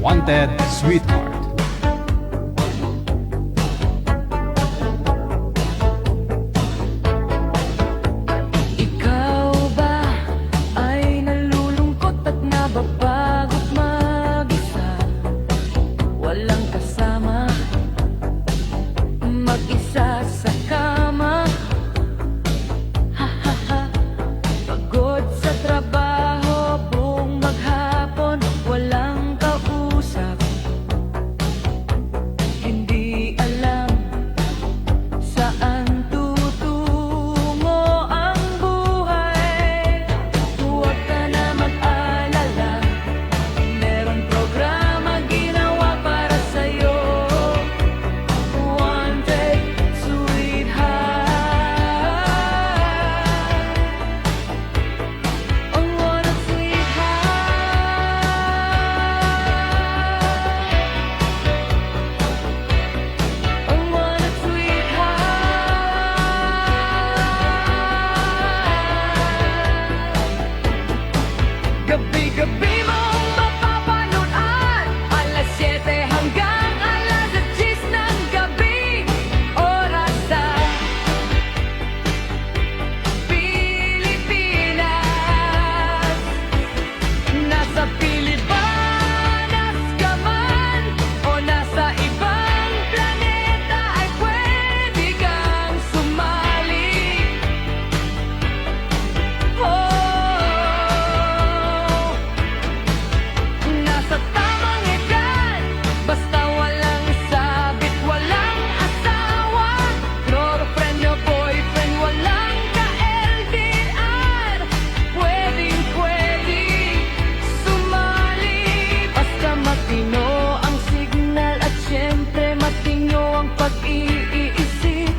Wanted Sweetheart. Ikaw ba ay nalulungkot at nababagot mag-isa? Walang kasama, mag-isa sa kama. Ha ha ha. Pagod sa trabaho, buong maghapon, walang kausap. Hindi alam saan tutungo ang buhay. Huwag ka na mag-alala, meron programa ginawa para sa'yo. Wanted Sweetheart. Ang Wanted Sweetheart. Ang Wanted Sweetheart. Gabi-gabi mong mapapanood, alas 7 hanggang alas 10 ng gabi. Oras sa Pilipinas. Nasa Pilipinas ka man o nasa ibang planeta, ay pwede kang sumali. Nasa tamang edad, basta walang sabit, walang asawa, girlfriend o boyfriend, walang ka-LDR. Pwedeng-pwede sumali, basta matino ang signal at syempre matino ang pag-iisip.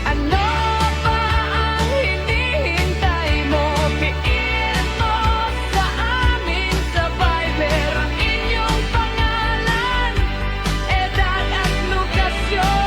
Ano pa ang hinihintay mo? Piin mo sa amin sa Viber ang inyong pangalan, edad at lokasyon.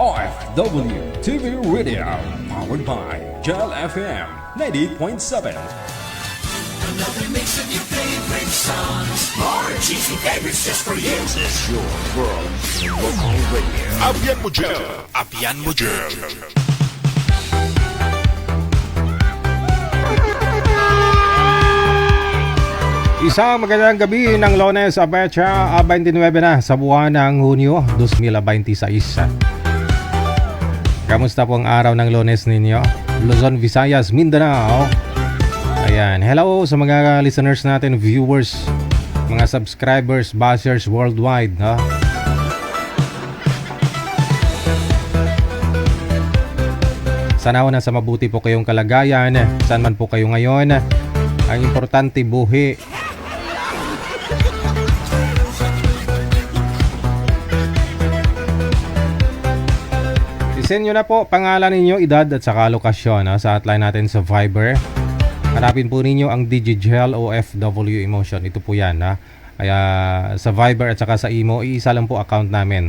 OFW TV Radio, powered by Gel FM 98.7. Another mix of your favorite songs. More cheesy favorites just for you. This is your world local radio. Apian mo dyan. Apian mo dyan. Isang magandang gabi ng Lunes, Apecha, 29 na sa buwan ng Hunyo 2026. Kamusta po ang araw ng Lunes ninyo? Luzon, Visayas, Mindanao. Ayan, hello sa mga listeners natin, viewers, mga subscribers, bashers worldwide, no? Sana na sa mabuti po kayong kalagayan, saan man po kayo ngayon. Ang importante, buhi. Send nyo na po pangalan ninyo, edad at saka lokasyon sa hotline natin sa Viber. Hanapin po ninyo ang DigiGel OFW Emotion. Ito po yan. Kaya sa Viber at saka sa Imo, iisa lang po account namin.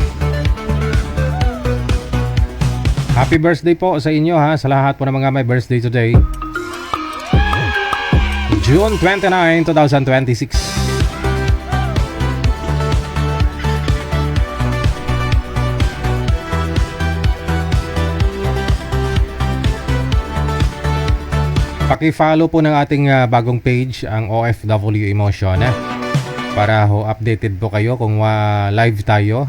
Happy birthday po sa inyo sa lahat po ng mga may birthday today. June 29, 2026. Paki-follow po ng ating bagong page, ang OFW Emotion, para ho updated po kayo kung live tayo.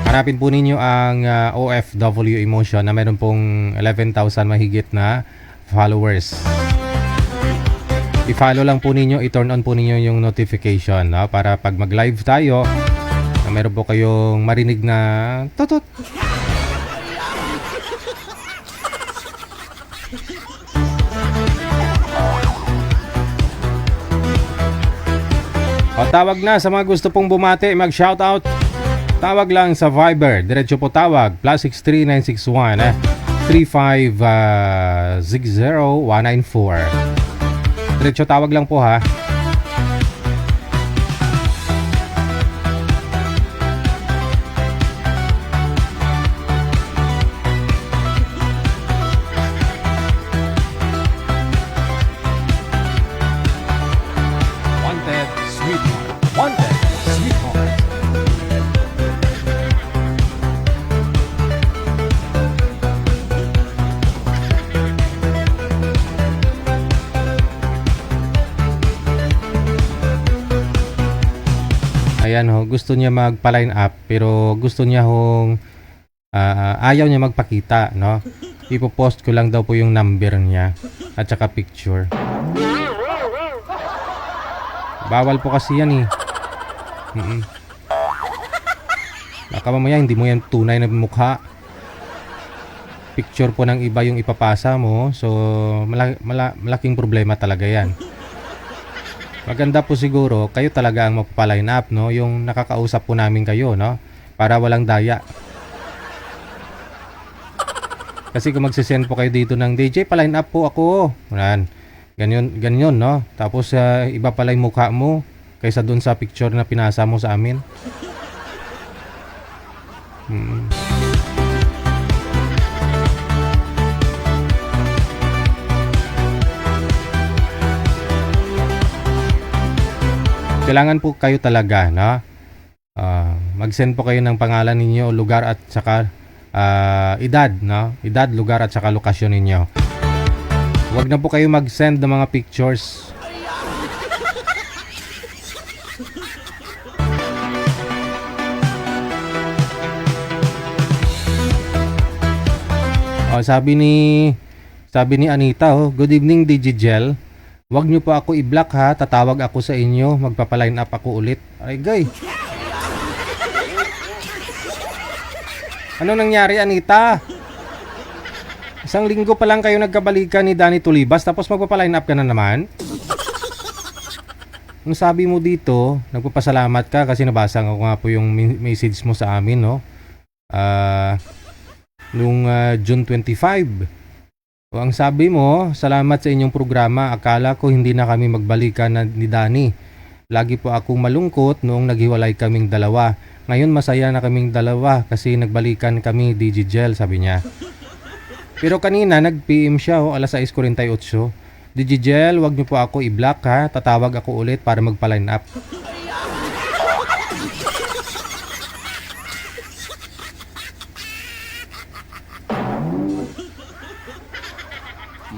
Hanapin po ninyo ang OFW Emotion na meron pong 11,000 mahigit na followers. I-follow lang po ninyo, i-turn on po ninyo yung notification para pag mag-live tayo, meron po kayong marinig na tutot. O, tawag na sa mga gusto pong bumati, mag-shoutout. Tawag lang sa Viber. Diretso po tawag. +63961 3560-194. Diretso tawag lang po ha. Wanted, sweetheart. Wanted, sweetheart. Ayan ho, gusto niya magpa-line up pero gusto niya hong ayaw niya magpakita, no? Ipo-post ko lang daw po yung number niya at saka picture. Bawal po kasi yan eh. Baka mamaya hindi mo yan tunay na mukha. Picture po ng iba yung ipapasa mo, so malaking problema talaga yan. Maganda po siguro, kayo talaga ang magpa-line up, no? Yung nakakausap po namin kayo, no? Para walang daya. Kasi kung magsisend po kayo dito ng DJ, pa-line up po ako. Yan. Ganyan, no? Tapos iba pala yung mukha mo kaysa dun sa picture na pinasa mo sa amin. Kailangan po kayo talaga, no? Mag-send po kayo ng pangalan ninyo, lugar at saka edad, no? Edad, lugar at saka lokasyon ninyo. Huwag na po kayo mag-send ng mga pictures. Sabi ni Anita, good evening DJGel. Huwag niyo po ako i-block ha, tatawag ako sa inyo, magpapa-line up ako ulit. Ay gay. Ano nangyari Anita? Isang linggo pa lang kayo nagkabalikan ni Danny Tulibas tapos magpapa-line up ka na naman? Ang sabi mo dito, nagpapasalamat ka kasi nabasa ko nga po yung message mo sa amin, no? Nung June 25. O, ang sabi mo, salamat sa inyong programa. Akala ko hindi na kami magbalikan ni Danny. Lagi po akong malungkot noong naghiwalay kaming dalawa. Ngayon masaya na kaming dalawa kasi nagbalikan kami DJGel, sabi niya. Pero kanina nag-PM siya, alas 6:48. DJGel, wag niyo po ako i-block ha. Tatawag ako ulit para magpa-line up.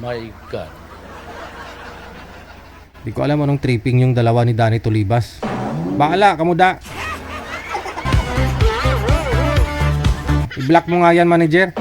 My God. Di ko alam anong tripping yung dalawa ni Danny Tulibas. Baala, kamuda. I-block mo nga yan, manager.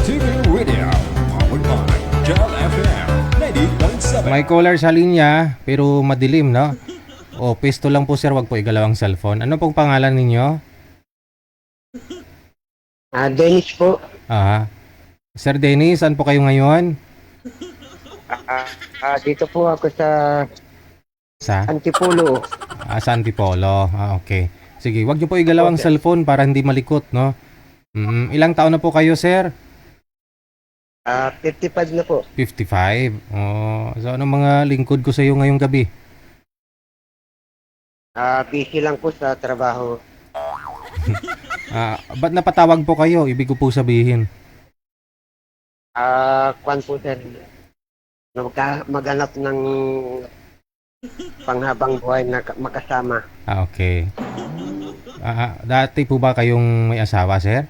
TV Radio, powered by Jal FM 90.7. May caller sa linya, pero madilim, no? O, pesto lang po sir, wag po igalaw ang cellphone. Ano pong pangalan ninyo? Dennis po. Sir Dennis, saan po kayo ngayon? Dito po ako sa Sa? Antipolo. Sa Antipolo. Okay. Sige, wag niyo po igalaw ang cellphone para hindi malikot, no? Ilang taon na po kayo, sir? 55 na po. 55. So anong mga lingkod ko sa iyo ngayong gabi? Busy lang po sa trabaho. Ba't napatawag po kayo? Ibig ko po sabihin. Kwan po sir. Maghanap ng panghabang buhay na makasama. Okay. Dati po ba kayong may asawa, sir?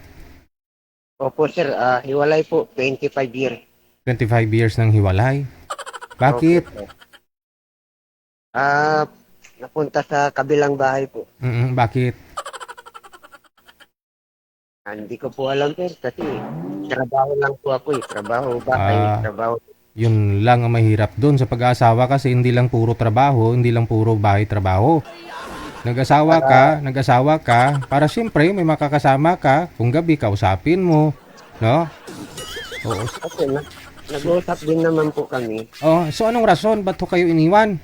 Opo, sir. Hiwalay po. 25 years. 25 years nang hiwalay. Bakit? Opo, sir. Napunta sa kabilang bahay po. Bakit? Hindi ko po alam, sir. Kasi trabaho lang po ako eh. Trabaho, bahay, trabaho. Yun lang ang mahirap doon sa pag-aasawa kasi hindi lang puro trabaho, hindi lang puro bahay trabaho. Nag-asawa ka para siyempre may makakasama ka kung gabi kausapin mo, no? Oo. Kasi nag-uusap din naman po kami. Oh, so anong rason ba't ho kayo iniwan?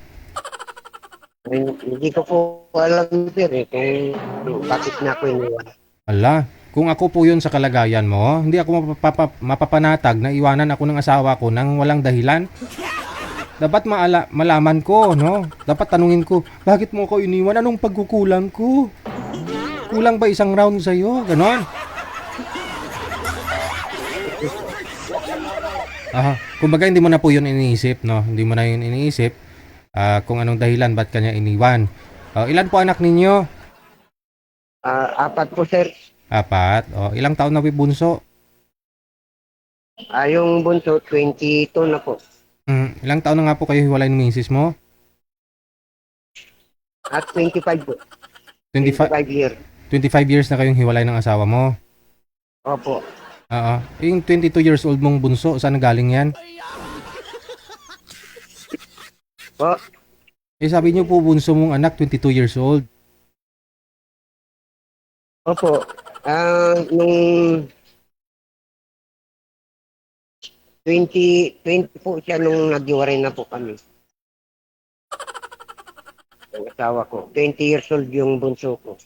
Hindi ko po alam, sir, eh, kung bakit na ako iniwan. Ala, kung ako po yun sa kalagayan mo, hindi ako mapapanatag na iwanan ako ng asawa ko nang walang dahilan. Dapat malaman ko, no? Dapat tanungin ko, bakit mo ako iniwan? Anong pagkukulang ko? Kulang ba isang round sa'yo? Ganon. Kumbaga hindi mo na po yun iniisip, no? Hindi mo na yun iniisip kung anong dahilan, ba't kanya iniwan. Ilan po anak ninyo? 4 po, sir. 4. Ilang taon na bunso? Yung bunso, 22 na po. Ilang taon na nga po kayo hiwalay ng misis mo? At 25 po. 25 years. 25 years na kayong hiwalay ng asawa mo? Opo. Yung 22 years old mong bunso, saan galing yan? Po. Sabi niyo po bunso mong anak, 22 years old. Opo. Nung 20 po siya nung naghiwalay na po kami. Ang asawa ko. 20 years old yung bunso ko.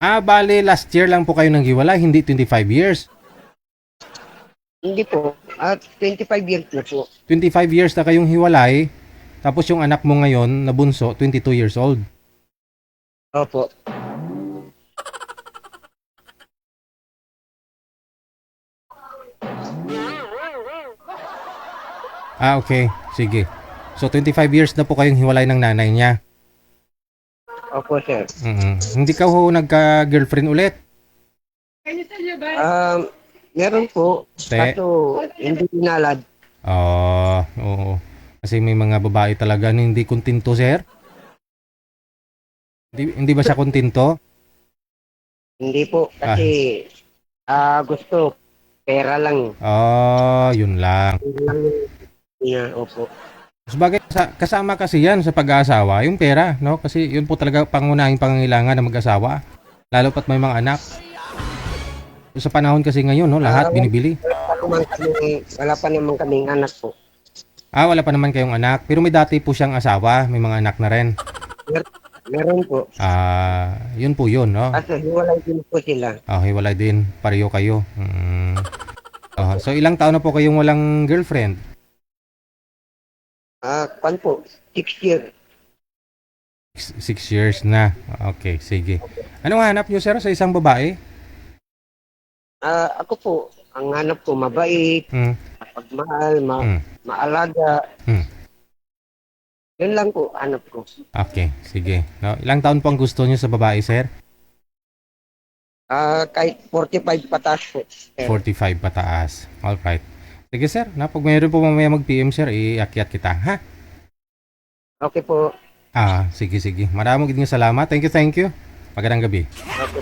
Bale, last year lang po kayo nang hiwalay, hindi 25 years. Hindi po. 25 years na po. 25 years na kayong hiwalay, tapos yung anak mo ngayon na bunso, 22 years old. Opo. Okay. Sige. So, 25 years na po kayong hiwalay ng nanay niya. Opo, sir. Hindi ka ho nagka-girlfriend ulit? Meron po. Kaso, hindi pinalad. Oo. Kasi may mga babae talaga na hindi kontento, sir. Hindi ba siya kontento? Hindi po. Kasi, gusto. Pera lang. Yun lang. Yeah, opo. Sabagay, kasama kasi yan sa pag-aasawa, yung pera, no? Kasi yun po talaga pangunahing pangangailangan ng mag-asawa. Lalo pat may mga anak. Sa panahon kasi ngayon, no? Lahat binibili. Wala pa naman kaming anak po. Wala pa naman kayong anak. Pero may dati po siyang asawa, may mga anak na rin. Meron po. Yun po yun, no? Kasi hiwalay din po sila. Hiwalay din. Pareho kayo. So ilang taon na po kayong walang girlfriend? Kwan po, 6 years. 6 years na. Okay, sige. Anong hanap nyo, sir, sa isang babae? Ako po, ang hanap ko mabait, pagmahal, maalaga. Yun lang po, hanap ko. Okay, sige. No, ilang taon po ang gusto nyo sa babae, sir? Kahit 45 pataas po. 45 pataas. Alright. Sige, sir. Pag mayroon po mamaya mag-PM, sir, iakyat kita, ha? Okay po. Sige. Maraming salamat. Thank you. Magandang gabi. Okay.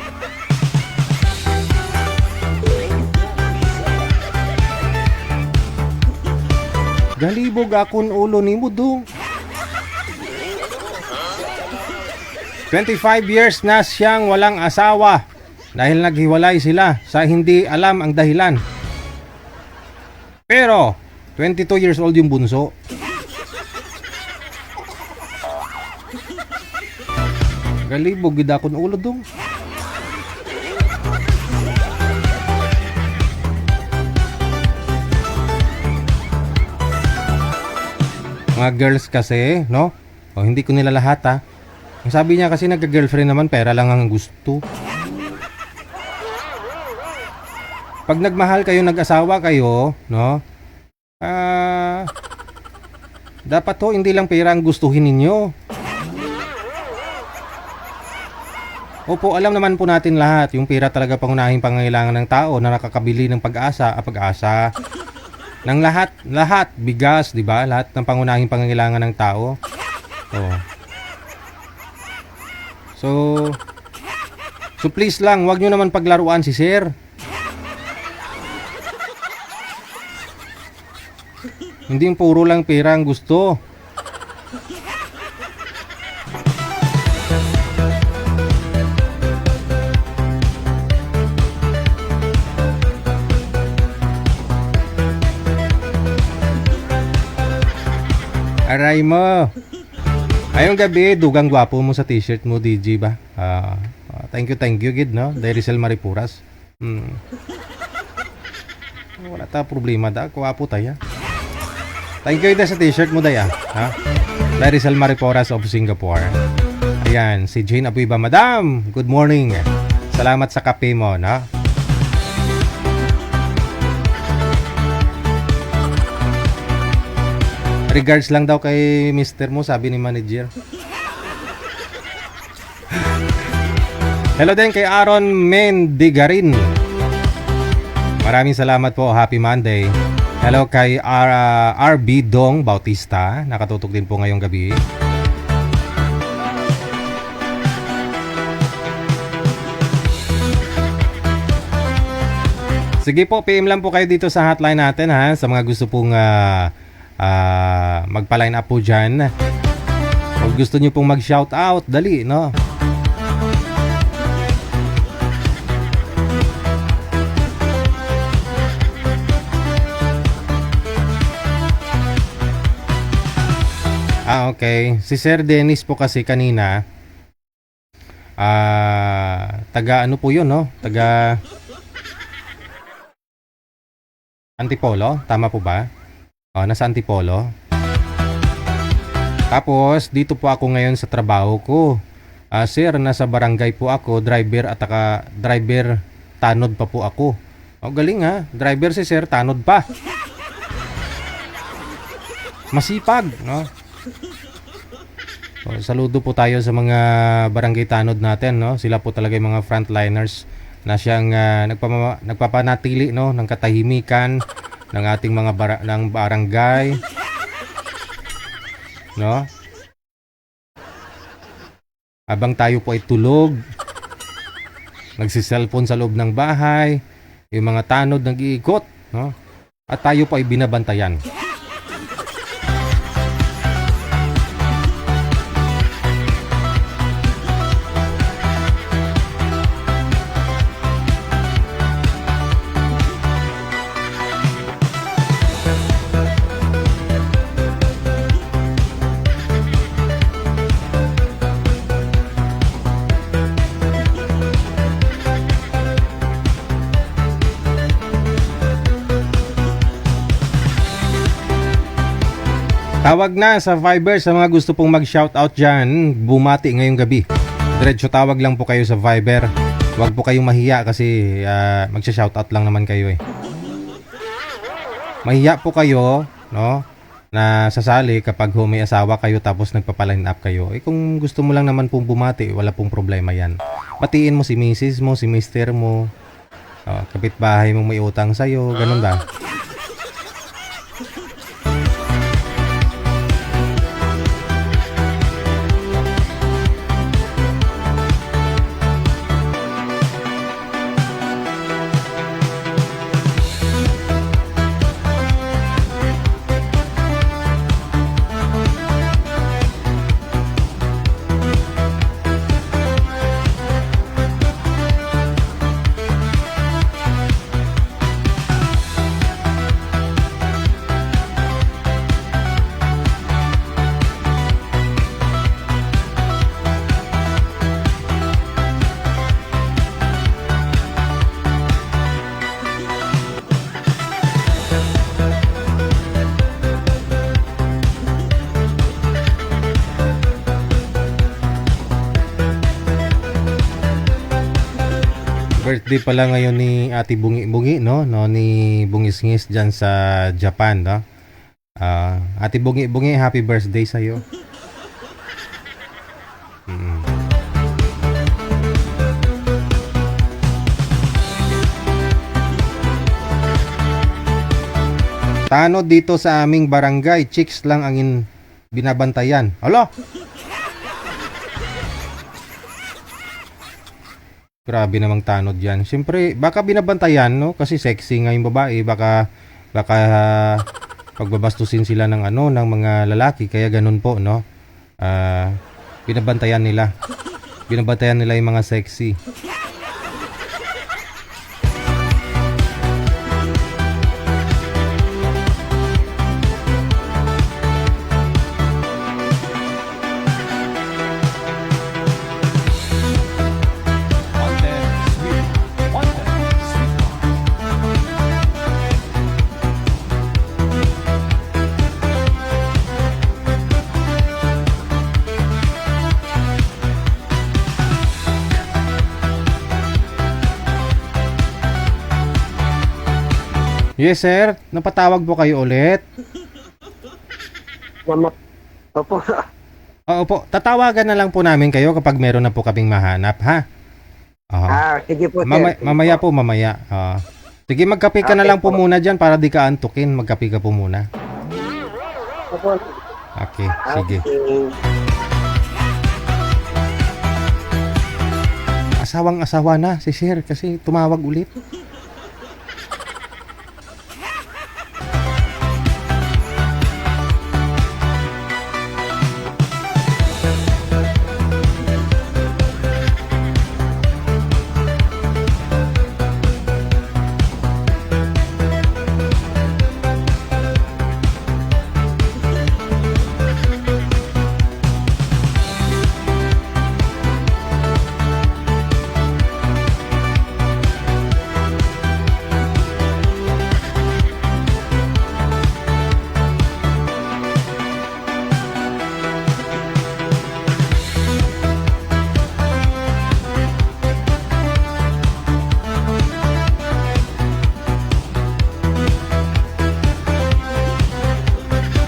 Galibog akong ulo ni mo, dong. 25 years na siyang walang asawa dahil naghiwalay sila sa hindi alam ang dahilan. Pero 22 years old yung bunso. Galibog gid akong ulo, dong. Mga girls kasi, no? Hindi ko nila lahat, ha. Ang sabi niya kasi nagka-girlfriend naman, pera lang ang gusto. Pag nagmahal kayo, nag-asawa kayo, no? Dapat hindi lang pera ang gustuhin ninyo. Opo, alam naman po natin lahat, yung pera talaga pangunahing pangangailangan ng tao na nakakabili ng pag-asa ng lahat, bigas, 'di ba? Lahat ng pangunahing pangangailangan ng tao. Oh. So please lang, wag nyo naman paglaruan si Sir. Hindi yung puro lang pera ang gusto. Aray mo. Ayong gabi, dugang gwapo mo sa t-shirt mo, DJ ba? Thank you, gid, no? Dairicel Maripuras. Wala ta problema da, gwapo tayo. Thank you sa t-shirt mo, Daya. Ha? Dairicel Maripuras of Singapore. Ayan, si Jane Abuiba. Madam, good morning. Salamat sa kape mo, no? Regards lang daw kay Mr. mo, sabi ni manager. Hello din kay Aaron Mendigarin. Maraming salamat po. Happy Monday. Hello kay RB Dong Bautista. Nakatutok din po ngayong gabi. Sige po, PM lang po kayo dito sa hotline natin, ha, sa mga gusto pong magpa-line up po dyan. Kung gusto nyo pong mag-shoutout, dali, no? Okay. Si Sir Dennis po kasi kanina, taga ano po yun, no? Taga Antipolo, tama po ba? Nasa Antipolo. Tapos, dito po ako ngayon sa trabaho ko. Sir, nasa barangay po ako, driver at driver tanod pa po ako. Galing ha, driver si Sir, tanod pa. Masipag, no? Saludo po tayo sa mga barangay tanod natin, no? Sila po talaga yung mga frontliners na siyang nagpapanatili, no, ng katahimikan ng ating mga barangay, no? Habang tayo po ay tulog, nagsi-cellphone sa loob ng bahay, yung mga tanod nag-iikot, no? At tayo po ay binabantayan. Tawag na sa Viber sa mga gusto pong mag-shoutout dyan. Bumati ngayong gabi. Diretso tawag lang po kayo sa Viber. Huwag po kayong mahiya kasi magsha-shoutout lang naman kayo eh. Mahiya po kayo, no, na sasali kapag may asawa kayo tapos nagpapaline up kayo. Kung gusto mo lang naman pong bumati, wala pong problema yan. Batiin mo si misis mo, si mister mo, kapitbahay mo may utang sa'yo, ganun ba? Birthday pala ngayon ni Ate Bungi-Bungi, no ni Bungis-ngis dyan sa Japan, no? Ate Bungi-Bungi, happy birthday sa iyo. Tanod dito sa aming barangay, chicks lang ang binabantayan. Hala! Grabe namang tanod yan. Siyempre, baka binabantayan, no? Kasi sexy nga yung babae. Baka pagbabastusin sila ng ng mga lalaki. Kaya ganun po, no? Binabantayan nila. Binabantayan nila yung mga sexy. Yes, sir. Napatawag po kayo ulit. Salamat. Opo. Oo po. Tatawagan na lang po namin kayo kapag meron na po kaming mahanap, ha? Oo. Sige po, sir. Mamaya po, mamaya. Sige, magkape ka na Okay lang po po. muna dyan para di ka antukin. Magkape ka po muna. Opo. Okay, sige. Okay. Asawang-asawa na si sir kasi tumawag ulit.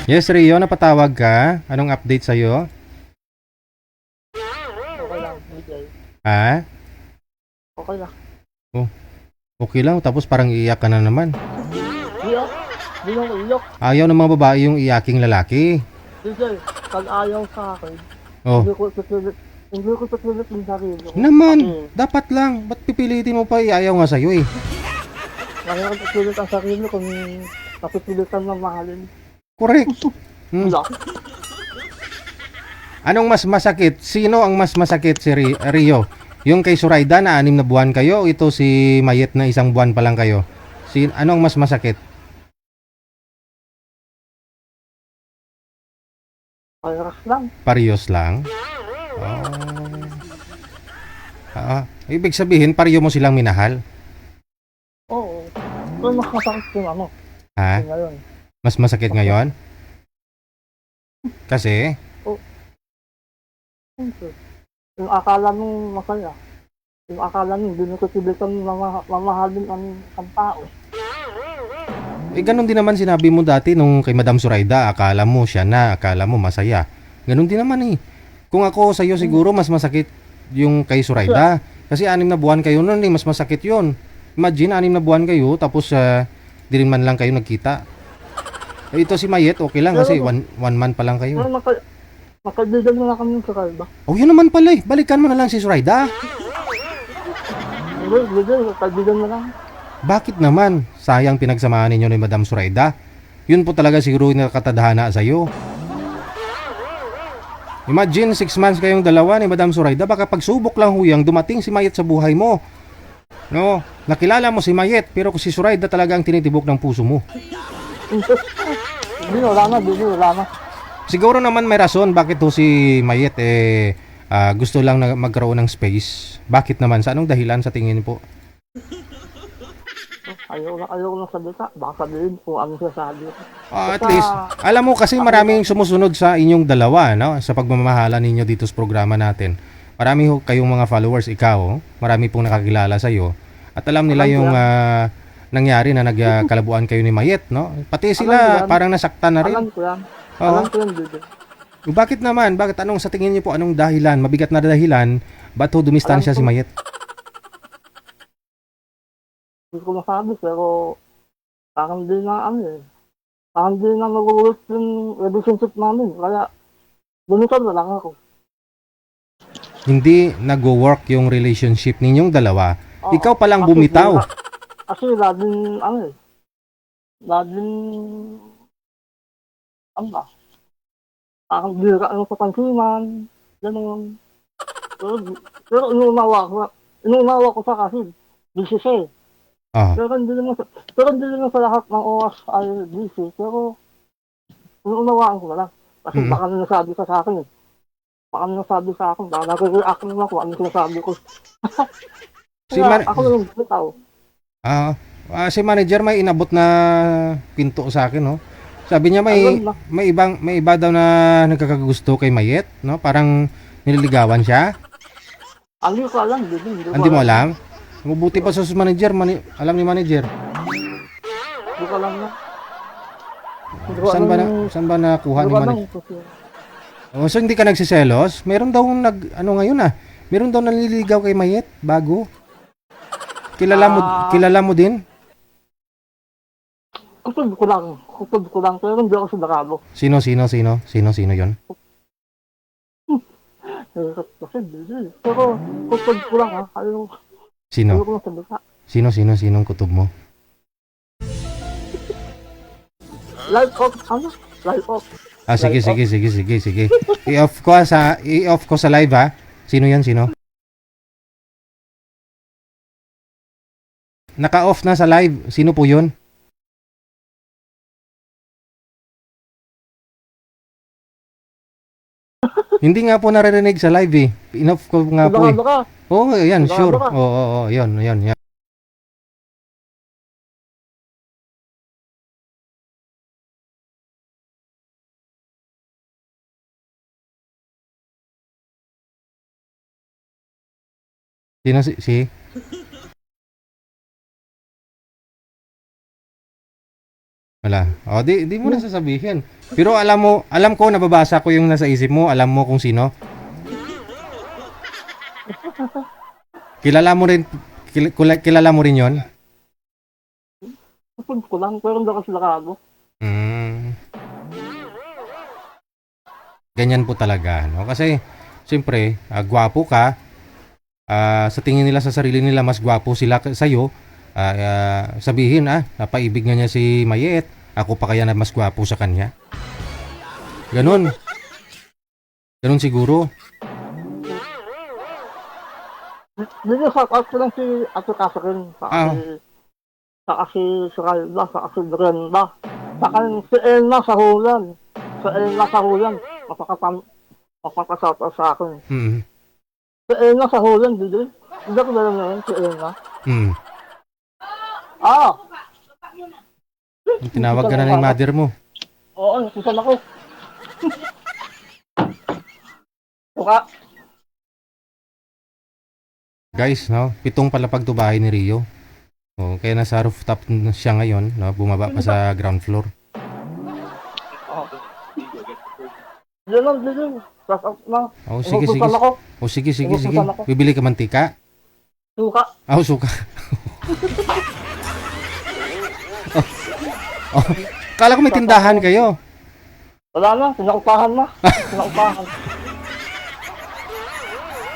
Yes, Rio, napatawag ka? Anong update sa'yo? Okay lang, DJ. Ha? Okay lang. Okay lang, tapos parang iiyak ka na naman. Iyok. Di lang iyok. Ayaw ng mga babae yung iyaking lalaki. DJ, pag ayaw sa akin, Oh, hindi ko pipilit yung sarili ko. naman, Okay. dapat lang. Ba't pipilitin mo pa? Ayaw nga sa'yo eh. Kaya ko pipilit ang sarili kung napipilitan na mahalin. Correct. Wala. Anong mas masakit? Sino ang mas masakit si Rio? Yung kay Suraida na 6 na buwan kayo, ito si Mayet na 1 buwan pa lang kayo. Anong mas masakit? Payras lang. Parehas lang? Ibig sabihin, pareho mo silang minahal? Oo. Pero mas masakit yung Ha? yung ngayon. Mas masakit ngayon? Kasi? Siyempre, yung akala mong masaya, yung akala mong hindi mo pipilit ang mamahalin ang tao. Ganun din naman sinabi mo dati nung kay Madam Suraida, akala mo siya na, akala mo masaya. Ganun din naman eh. Kung ako sa'yo siguro mas masakit yung kay Suraida. Kasi 6 na buwan kayo nun mas masakit yun. Imagine 6 na buwan kayo tapos di rin man lang kayo nagkita. Ito si Mayet, okay lang kasi one month pa lang kayo. Pero makaibigan mo na kami sa kalba. Oh, yun naman pala eh. Balikan mo na lang si Suraida. Hindi, makaibigan mo lang. Bakit naman? Sayang pinagsamahan ninyo ni Madam Suraida. Yun po talaga siguro yung nakatadhana sa'yo. Imagine 6 months kayong dalawa ni Madam Suraida. Baka pagsubok lang huyang dumating si Mayet sa buhay mo. No, nakilala mo si Mayet pero si Suraida talaga ang tinitibok ng puso mo. Hindi, wala na. Siguro naman may rason bakit to si Mayet gusto lang na magkaroon ng space. Bakit naman? Sa anong dahilan sa tingin po? Ayaw na salita. Baka sabihin kung ano sasabi. At least, alam mo kasi maraming sumusunod sa inyong dalawa, no? Sa pagmamahalan ninyo dito sa programa natin. Marami kayong mga followers, ikaw, marami pong nakakilala sa iyo. At alam nila yung nangyari na nagkalabuan kayo ni Mayet, no? Pati sila parang nasaktan na rin. Alam ko yan. Oo. Alam ko yan, Dede. Bakit naman? Bakit anong sa tingin niyo po anong dahilan? Mabigat na dahilan ba't ho dumistansya si Mayet? Hindi ko masabi, pero parang di na ano eh. hindi na mag-ulit yung relationship namin. Kaya, lumisan na lang ako. Hindi nag-work yung relationship ninyong dalawa. Oo. Ikaw palang Kasi bumitaw. Kasi laging, laging, ano ba? Parang bira ano sa pansinan, gano'n. Pero inuunawa ko sa kasi, busy siya eh. Ah, Pero hindi naman sa lahat ng oras ay busy. Pero, inuunawaan ko na lang. Kasi Mhm. baka nasabi ka sa akin eh. Baka nasabi sa akin, baka nag-react naman ako, ano sinasabi ko. Si Kaya Man- ako lang bitaw. si manager may inabot na pinto sa akin, no? Sabi niya Ayun na. may iba daw na nagkakagusto kay Mayet, no? Parang nililigawan siya. Hindi ko alam, hindi ko Hindi mo alam? Mabuti pa sa manager, alam ni manager. Hindi ko alam na. Hindi ko Saan ba alam- saan ba nakuha hindi ni ko alam manager? kasi- Oh, so hindi ka nagsiselos? Meron daw ngayon meron daw nanliligaw kay Mayet bago. Kilala mo din? Kutub ko lang, pero hindi ako sigurado. Sino 'yon? Kasi hindi. Pero kutub ko lang ha, ayaw Sino? ko lang sabi ka. Sinong kutob mo? Live off, Live off. Sige. I-off ko sa live ha. Sino 'yan? Sino? Naka-off na sa live. Sino po 'yon? Hindi nga po naririnig sa live eh. In-off ko nga po eh. Sigurado ka. Oo, yan, Sigurado sure. ka? Oo, yan. Sino si? Wala. O, di mo na sasabihin. Pero alam ko, nababasa ko yung nasa isip mo. Alam mo kung sino. Kilala mo rin yon? Kutub ko lang, pero hindi ako sigurado. Ganyan po talaga, no? Kasi, siyempre, gwapo ka. Sa tingin nila sa sarili nila, mas gwapo sila sa'yo. Sabihin, napaibig nga niya si Mayet. Ako pa kaya na mas gwapo sa kanya. Ganon siguro. Hindi sa out ko lang si Ate Catherine. Saka si Ralda, saka si Brenda. Saka si Elna sa Hulan. Mapakasata sa akin. Mm. Si Elna sa Hulan, hindi ako alam na yun, si Elna. Tinawag ka na ng mother mo. Oo, nakusan ako. Suka. Guys, no? 7 palapag to bahay ni Rio. Oh, kaya nasa rooftop na siya ngayon, no? Bumaba pa sa ground floor. Yan lang, din. Start out na. Oh, sige. Nakusan ako. Oh, sige. Nakusan ako. Bibili ka mantika? Suka. Suka. Kala ko may tindahan kayo. Wala na, sinaupahan na.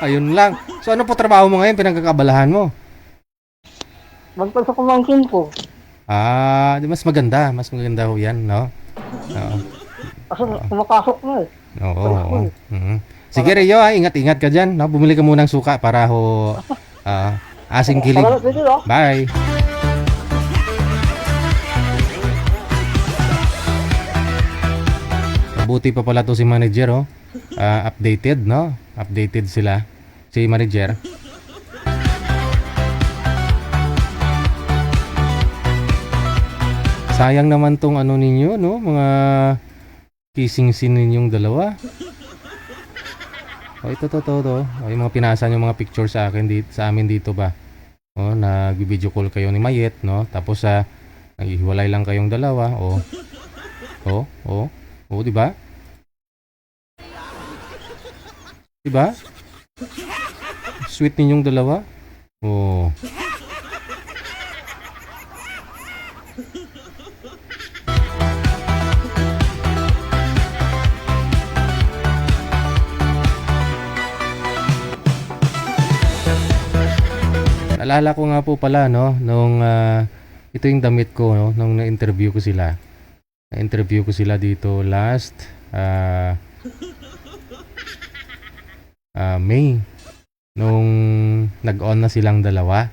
Ayun lang. So ano po trabaho mo ngayon? Pinagkakabalahan mo? Bantay sa kumangkin ko. Di mas maganda. Mas maganda ho yan, no? Oo. Kasi kumapasok na eh. Oo. Mhm. Sige, Rio, ingat-ingat ka dyan. No? Bumili ka munang suka para ho asing kilig. Salamat din oh. Bye! Mabuti pa pala to si manager, oh. Updated, no? Updated sila. Si manager. Sayang naman tong ano ninyo, no? Mga kissing scene ninyong dalawa. Ito. Yung mga pinasa yung mga picture sa akin sa amin dito ba. Nag-video call kayo ni Mayet, no? Tapos naghihiwalay lang kayong dalawa, di ba? Diba? Sweet ninyong dalawa. Naalala ko nga po pala, no, nung ito yung damit ko, no, nung na-interview ko sila. Na-interview ko sila dito last May. Nung nag-on na silang dalawa.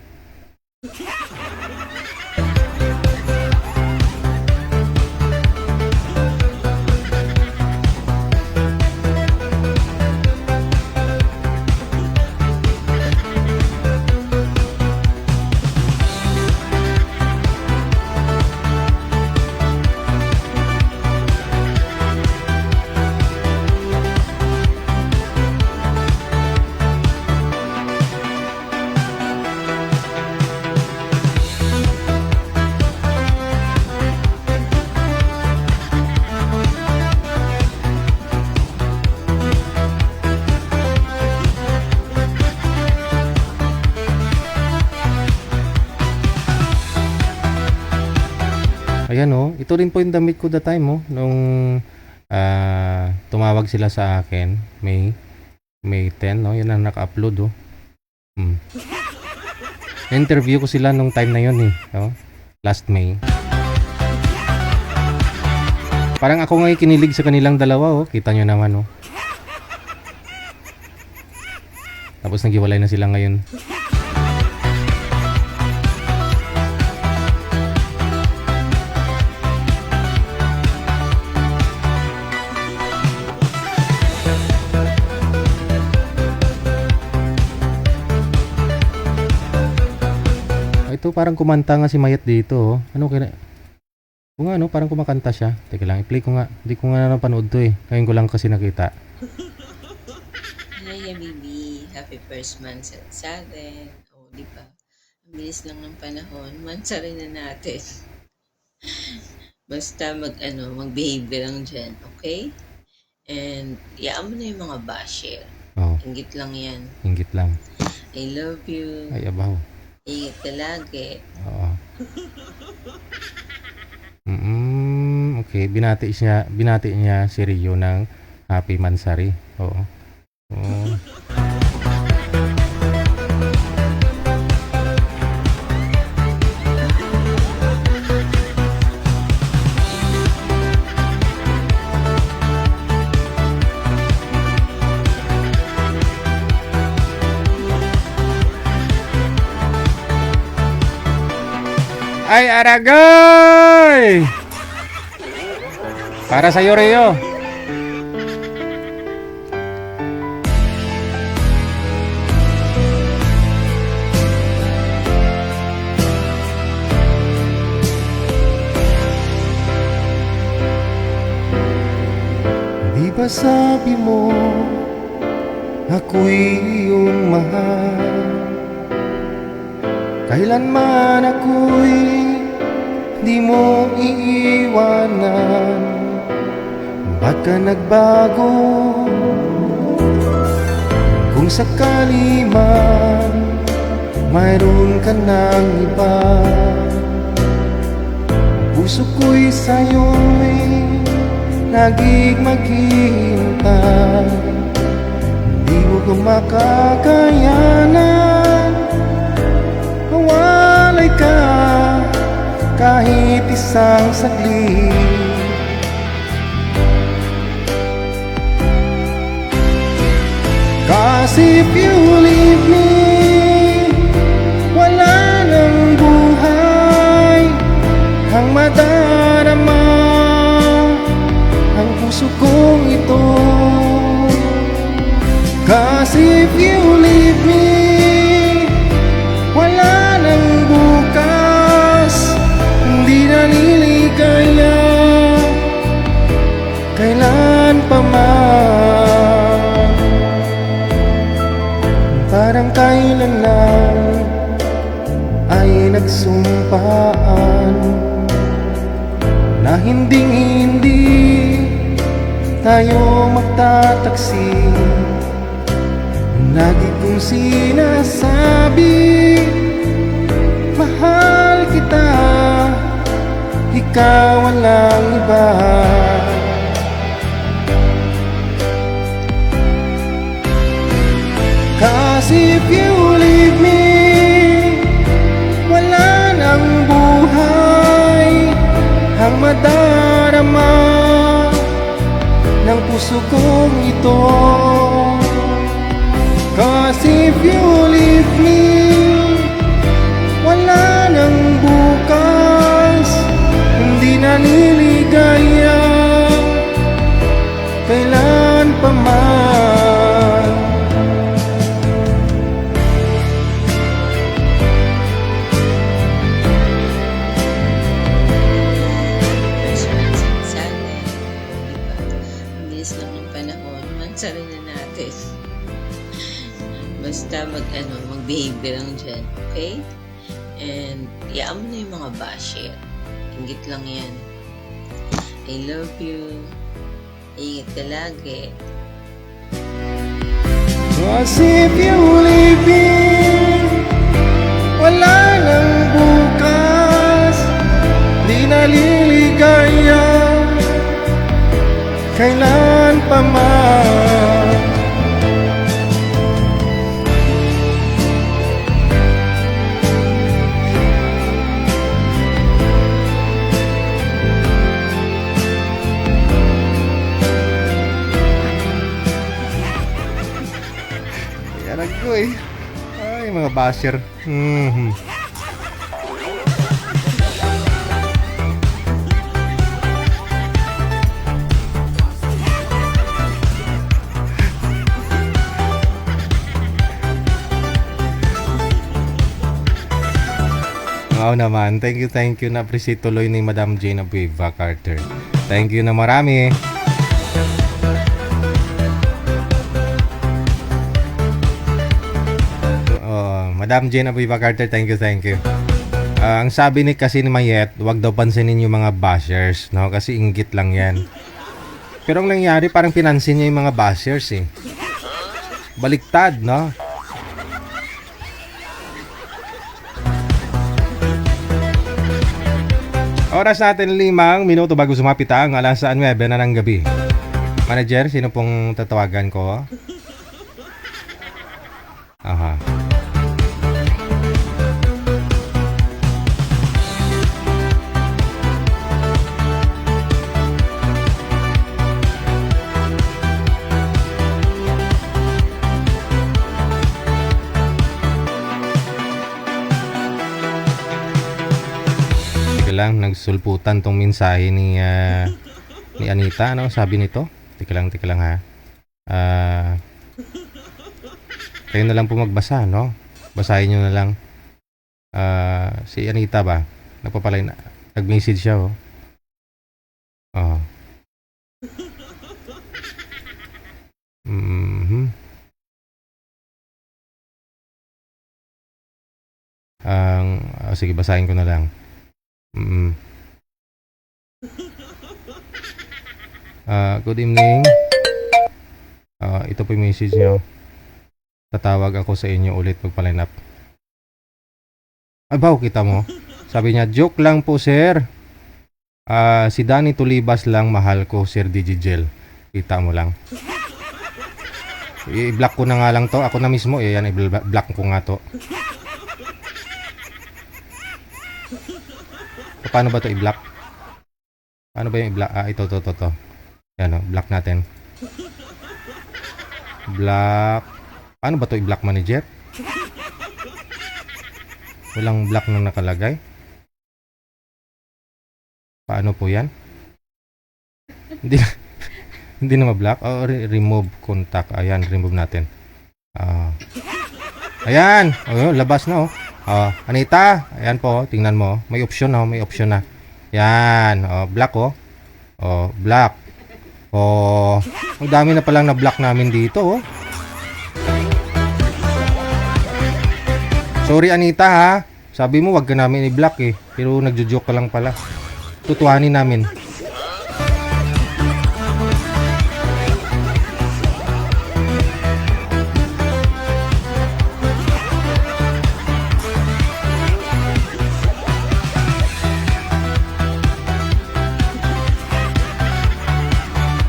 Ayan oh, ito rin po yung damit ko that time oh, nung tumawag sila sa akin, May 10, no? Yan ang naka-upload oh. Na-interview ko sila nung time na yun eh, oh, last May. Parang ako nga kinilig sa kanilang dalawa oh, kita nyo naman oh. Tapos naghiwalay na sila ngayon. Ito parang kumanta nga si Mayat dito oh. Ano kaya? Kung ano, parang kumakanta siya. Teka lang, i-play ko nga. Hindi ko nga napanood to eh. Ngayon ko lang kasi nakita. Hi, baby. Happy first month sa atin. O, di ba? Ang bilis lang ng panahon. Mansarin na natin. Basta mag-behave ka lang dyan. Okay? And, iyaan mo na yung mga basher. Oh, Inggit lang yan. inggit lang. I love you. Ay, abaw. Ingat ka lagi. Oo. Okay, binati niya si Rio ng Happy Mansari. Oo. Oo. Ay, Aragay! Para sa'yo, Rio. Di ba sabi mo, ako'y iyong mahal? Kailanman ako'y di mo iiwanan. Ba't ka nagbago? Kung sakali man mayroon ka ng iba, puso ko'y sa'yo'y laging maghihintay. Di mo ko makakayanan, mawalay ka kahit isang saglit. Cause if you leave me, wala nang buhay ang madarama ang puso kong ito. Cause if you leave me, wala nang bukas, hindi naliligaya kailan pa man. Parang kailan lang ay nagsumpaan na hindi tayo magtataksi. Lagi kong sinasabi, mahal kita, ikaw walang iba. Cause if you leave me, buhay ang madarama ng puso kong ito. 'Cause if you leave me, wala nang bukas, hindi naliligaya kailan pa man. Sana, ang bilis lang ng panahon, mansarin na natin. Basta mag-behave lang dyan, okay? And, iyaan mo na yung mga basher. Inggit lang yan. I love you. Ingat ka lagi. 'Cause if you leave me, wala nang bukas, di naliligaya kailan pa man. Yarag ko eh. Ay, mga basher. Oo naman. Thank you. Na-appreciate tuloy ni Madam Jane Abueva Carter. Thank you na marami. Madam Jane Abueva Carter, thank you. Ang sabi kasi ni Mayet, wag daw pansinin yung mga bashers, no? Kasi inggit lang yan. Pero ang nangyari, parang pinansin niya yung mga bashers eh. Baliktad, no? Oras natin 5 minuto bago sumapit ang 9:09 na ng gabi. Manager, sino pong tatawagan ko? Aha. Lang nagsulputan tong mensahe ni Anita, ano sabi nito? Tika lang ha. Kayo na lang po magbasa, no? Basahin niyo na lang. Si Anita ba? Nagpapalay na. Nag-message siya, oh. Oh. Sige, basahin ko na lang. Good evening. Ito po yung message nyo. Tatawag ako sa inyo ulit magpa-line up. Abaw, kita mo. Sabi niya, joke lang po sir. Si Danny Tulibas lang mahal ko, Sir Digigel. Kita mo lang. I-block ko na nga lang to. Ako na mismo, yan, i-block ko nga to. Paano ba to i-block? Paano ba yung i-block? Ito. Yan o, block natin. Block. Paano ba to i-block, manager? Walang block na nakalagay. Paano po yan? Hindi na ma-block. Remove contact. Ayan, remove natin. Ayan. Labas na oh. Anita, ayan po, tingnan mo. May option na, Yan, black oh. Black. Ang dami na palang na-block namin dito oh. Sorry Anita ha. Sabi mo wag ka namin i-block eh. Pero nagjo-joke ka lang pala. Tutuhanin namin.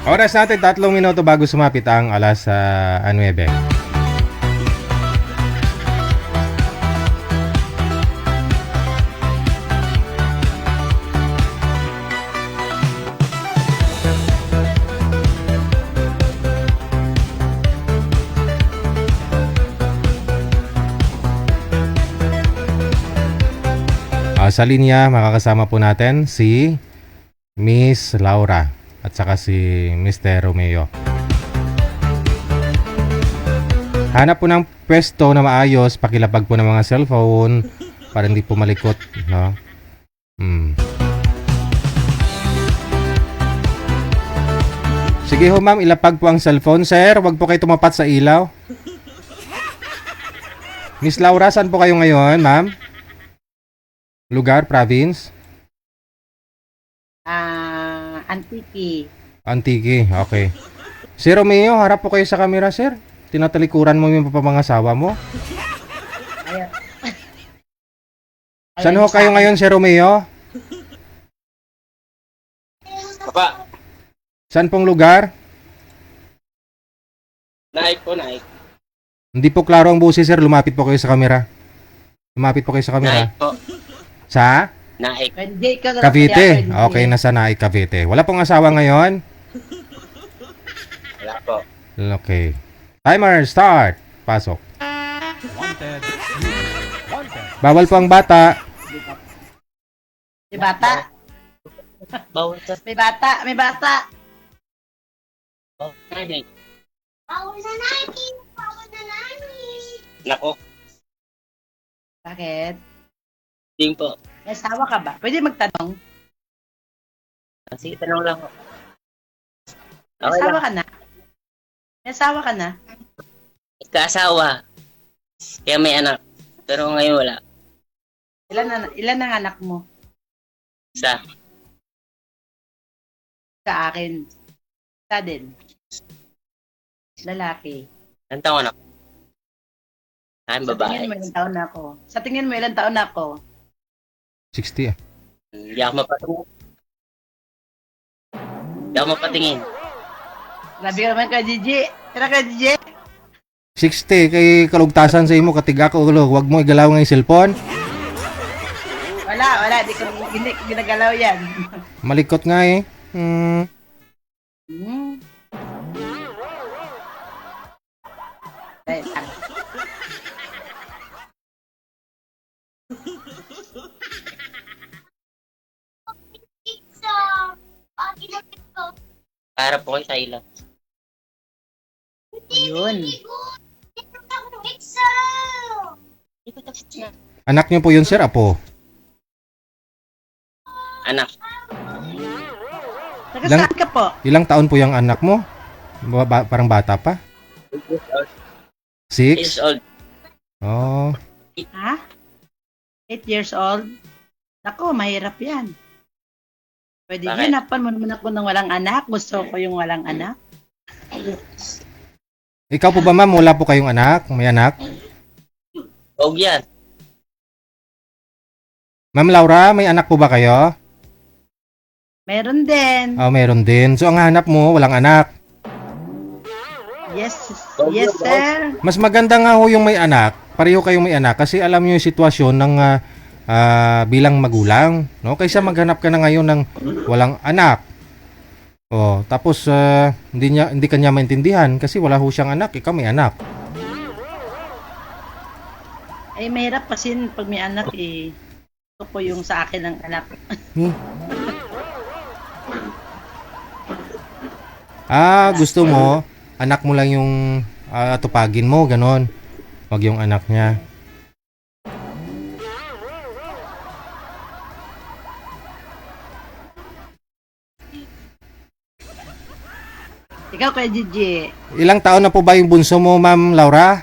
Oras natin 3 minuto bago sumapit ang 9:09. sa linya, makakasama po natin si Miss Laura at saka si Mr. Romeo. Hanap po ng pwesto na maayos, pakilapag po ng mga cellphone para hindi po malikot, no? Sige ho ma'am, ilapag po ang cellphone. Sir, wag po kayo tumapat sa ilaw. Miss Laura, saan po kayo ngayon, ma'am? Lugar, province? Antique. Antique, okay. Si Romeo, harap po kayo sa camera, sir. Tinatalikuran mo yung papangasawa mo. Ayaw. Saan ho kayo ngayon, si Romeo? Papa, Saan pong lugar? naik po, naik. Hindi po klaro ang busi, sir. Lumapit po kayo sa camera. Lumapit po kayo sa camera. Naik po, Sa? naik. Hindi ka Cavite. Okay, nasa Naik, Cavite. Wala pong asawa ngayon? Wala po. Okay. Timer, start. Pasok. Wanted. Wanted. Bawal po ang bata. May bata. Bawal sa May bata. May bata. naik. Bawal na namin! Bawal na namin! Nako, Bakit? ding po. May asawa ka ba? Pwede magtanong. Sige, tanong lang po. May Okay asawa lang. ka na? May asawa ka na? Kaasawa. Kaya may anak. Pero ngayon wala. Ilan ang anak mo? Isa. Sa akin. Sa din. Lalaki. Ilang taon ako? Aking Sa babae. tingin mo ilang taon na ako? Sa tingin mo ilang taon na ako? 60 ah. Hindi ako mapatingin. Hindi ako mapatingin. Grabe ka naman ka, Gigi. Tira ka, Gigi. 60 kay kalugtasan sa imo katiga ko ulo. Wag mo igalaw ng cellphone. Wala. Hindi ginagalaw yan. Malikot nga eh. Dahil lang. Pizza! Pagi na pizza! Para po kayo sa ilang. Ayun. Pizza! Hindi ko tapos na. Anak niyo po yun, sir, apo. Anak. Taga saan ka po? Ilang taon po yung anak mo? Parang bata pa? 8 6? years old. Oh. Ha? 8 years old? Nako, mahirap yan. Pwede Bakit? hanapan mo naman ako ng walang anak. Gusto ko yung walang anak. Ikaw po ba, ma'am? Wala po kayong anak? May anak? Huwag yan. Ma'am Laura, may anak po ba kayo? Meron din. Oh, meron din. So, ang hanap mo, walang anak. Yes, yes sir. Mas maganda nga ho yung may anak. Pareho kayong may anak kasi alam niyo yung sitwasyon ng bilang magulang, no? Kaysa maghanap ka na ngayon ng walang anak. Oh, tapos hindi kanya maintindihan kasi wala ho siyang anak, ikaw may anak. Ay, mahirap kasi pag may anak eh. Ito po yung sa akin ang anak. Gusto mo anak mo lang yung tupagin mo, ganon. Wag yung anak niya. Ikaw kay Gigi. Ilang taon na po ba yung bunso mo, Ma'am Laura?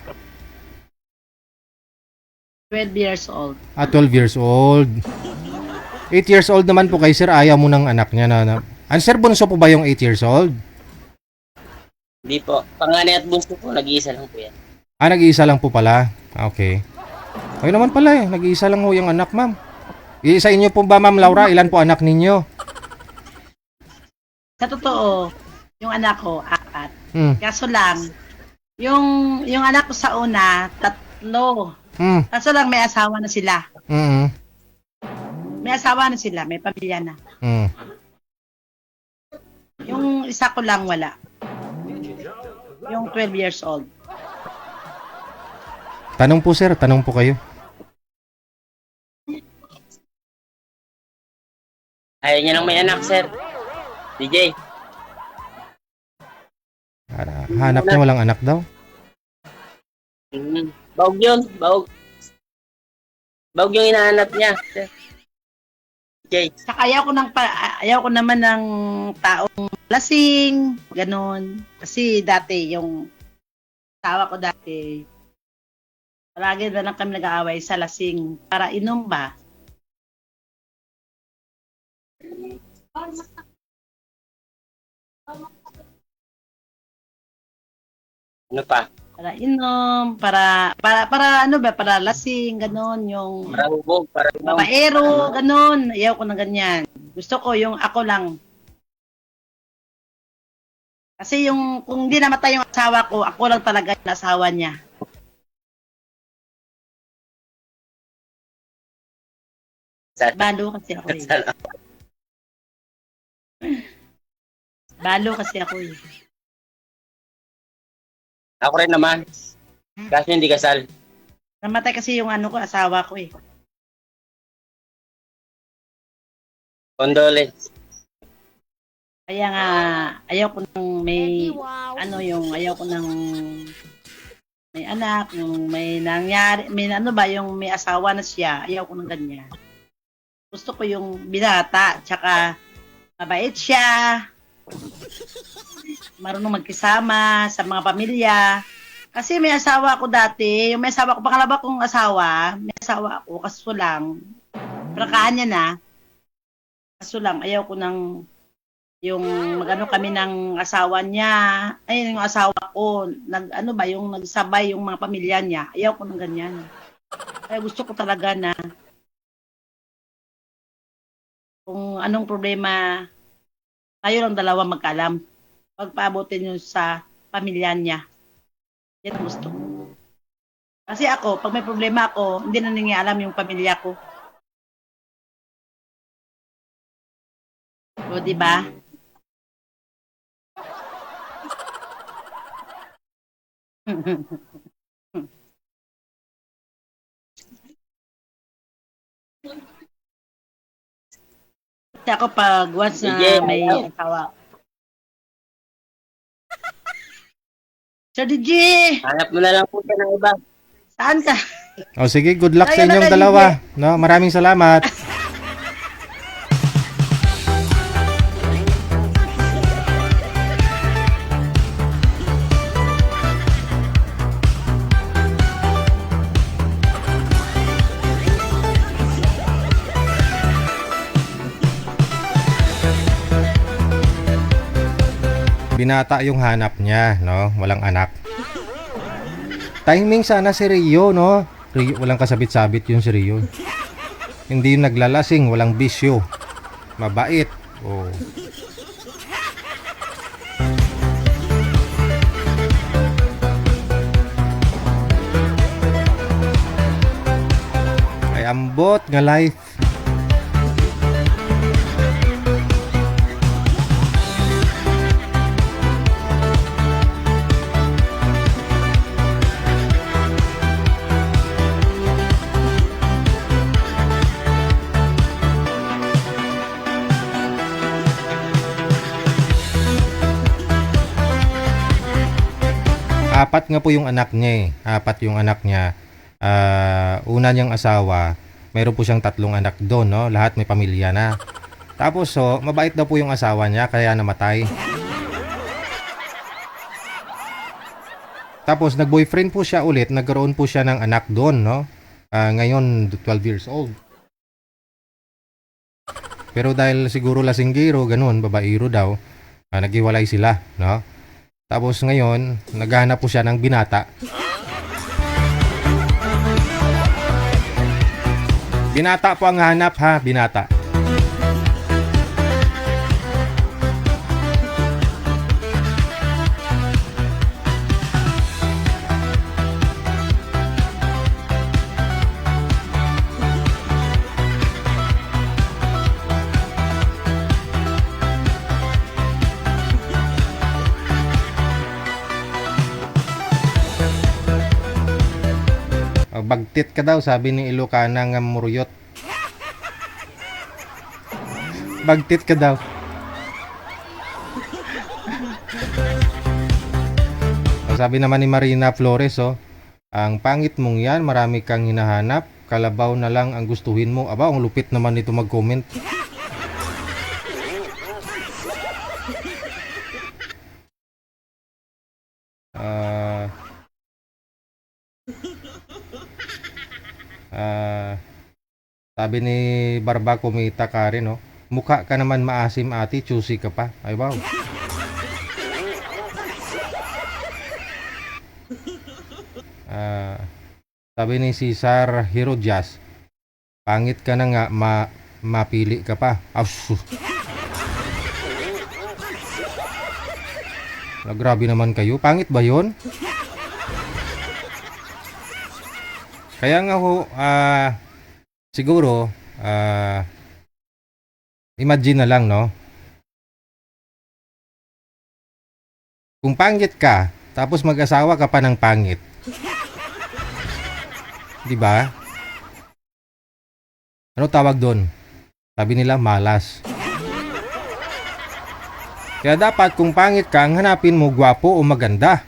12 years old. 12 years old. 8 years old naman po kay sir, ayaw mo ng anak niya na. Sir, bunso po ba yung 8 years old? Hindi po. Panganay at bunso po, nag-iisa lang po yan. Nag-iisa lang po pala. Okay. Ay naman pala eh, nag-iisa lang ho yung anak, ma'am. Sa inyo po ba, Ma'am Laura, ilan po anak ninyo? Sa totoo, yung anak ko, 4. Kaso lang, yung anak ko sa una, 3. Kaso lang may asawa na sila. May asawa na sila, may pamilya na. Yung isa ko lang wala. Yung 12 years old. Tanong po sir, tanong po kayo. Ayaw niya lang may anak, sir. DJ. Hanap niya walang anak daw. Baog yun. Baog. Baog yung hinahanap niya, sir. DJ. Saka ayaw ko naman ng taong lasing, ganun. Kasi dati, yung asawa ko dati, palagi na lang kami nag-aaway sa lasing para inom ba? Ano pa? Para inom, para ano ba, para lasing, ganun, yung Para hubog, para inom. babaero, ganun. Ayaw ko na ganyan. Gusto ko yung ako lang. Kasi yung, kung di namatay yung asawa ko, ako lang talaga yung asawa niya. Balo kasi ako eh. Balo kasi ako eh. Ako rin naman. Kasi hindi kasal. Namatay kasi yung ano ko, asawa ko eh. Condolence. Kaya nga, ayaw ko nang may, ano yung, ayaw ko nang may anak, yung may nangyari, may ano ba, yung may asawa na siya, ayaw ko nang ganyan. Gusto ko yung binata, tsaka mabait siya, marunong magkisama sa mga pamilya. Kasi may asawa ako dati, yung may asawa ko, pangalawa kong asawa, may asawa ako, kaso lang, prakaan niya na, kaso lang, ayaw ko nang, yung magano kami ng asawa niya, ay yung asawa ko, ano ba, yung nagsabay yung mga pamilya niya, ayaw ko ng ganyan. Kaya gusto ko talaga na, kung anong problema, tayo lang dalawa magkaalam. Pagpaabotin nyo sa pamilya niya. Yan ang gusto ko. Kasi ako, pag may problema ako, hindi na nangyaalam yung pamilya ko. O, diba? Kasi ako pag once na may asawa. Sir DJ! Hanap mo na lang po siya ng iba. Saan ka? O sige, good luck sa Ayun na inyong ka, dalawa. No, maraming salamat. Binata yung hanap niya, no? Walang anak. Timing sana si Rio, no? Rio, walang kasabit-sabit yun si Rio. Hindi yung naglalasing, walang bisyo. Mabait. Oh. Ay ambot nga life. Apat nga po yung anak niya eh. Apat yung anak niya. Una niyang asawa, mayroon po siyang 3 anak doon, no? Lahat may pamilya na. Tapos so, mabait daw po yung asawa niya kaya namatay. Tapos nag-boyfriend po siya ulit, nagkaroon po siya ng anak doon, no? Ngayon 12 years old. Pero dahil siguro lasinggero, ganun, babaero daw, naghiwalay sila, no? Tapos ngayon, naghahanap po siya ng binata. Binata po ang hanap ha, binata. Bagtit ka daw, sabi ni Ilocana nga muruyot. Bagtit ka daw. Sabi naman ni Marina Flores, oh, ang pangit mong yan, marami kang hinahanap, kalabaw na lang ang gustuhin mo. Aba, ang lupit naman nito mag-comment. Sabi ni Barba Kumita ka rin, oh. Mukha ka naman maasim ate, choosy ka pa. Ay wow. Sabi ni Cesar Herodias, pangit ka na nga, mapili ka pa. Grabe naman kayo. Pangit ba yon? Kaya nga ho, siguro, imagine na lang, no? Kung pangit ka, tapos mag-asawa ka pa ng pangit. Di ba? Ano tawag doon? Sabi nila, malas. Kaya dapat kung pangit ka, ang hanapin mo gwapo o maganda.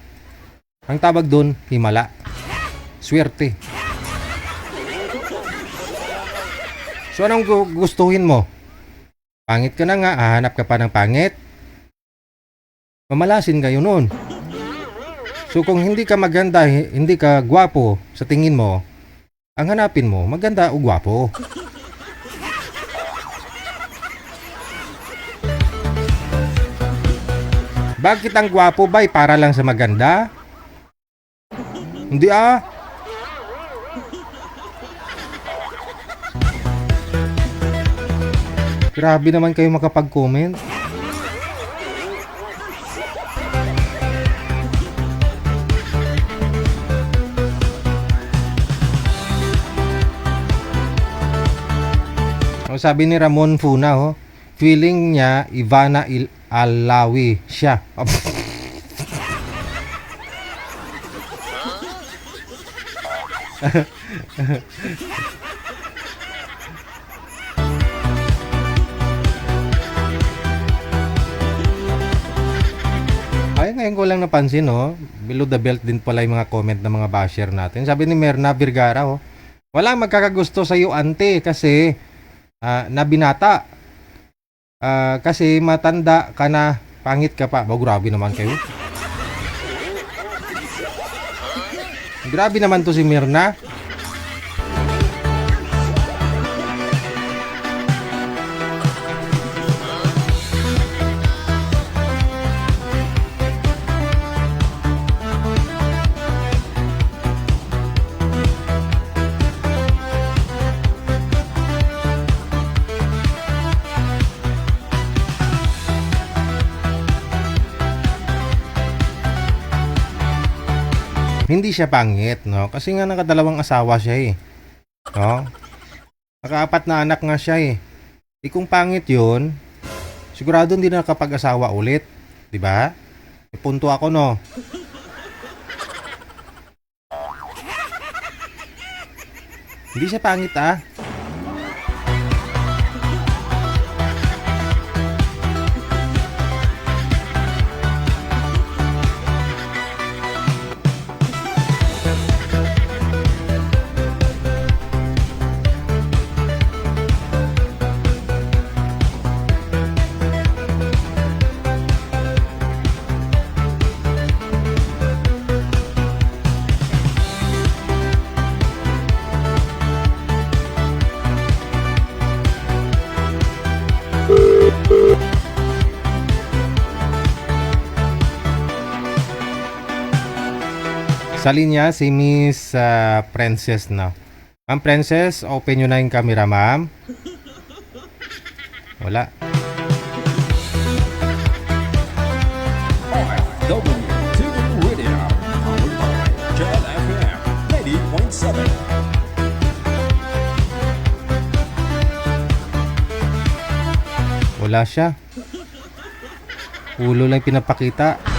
Ang tawag doon, himala. Swerte. So anong gustuhin mo? Pangit ka na nga, hahanap ka pa ng pangit? Mamalasin kayo nun. So kung hindi ka maganda, hindi ka gwapo sa tingin mo, ang hanapin mo, maganda o gwapo. Bakit ang gwapo ba'y para lang sa maganda? Hindi ah. Grabe naman kayo makapag-comment. Sabi ni Ramon Funa, oh, feeling niya Ivana Alawi siya. Ay, ngayon ko lang napansin, oh, below the belt din pala yung mga comment ng mga basher natin. Sabi ni Merna Vergara, oh, wala magkakagusto sa iyo ante kasi nabinata. Kasi matanda ka na, pangit ka pa. Grabe naman kayo. Grabe naman to si Mirna. Hindi siya pangit, no? Kasi nga nakadalawang asawa siya eh. No? Nakaapat na anak nga siya eh. Di kung pangit yun, sigurado hindi na nakapag-asawa ulit. Diba? May punto ako, no? Hindi siya pangit ah. Sa linya si Miss Princess na. Ma'am Princess, open nyo na yung camera, ma'am. Wala. OFW TV Radio, powered by Jal FM 90.7. Wala siya. Ulo lang pinapakita.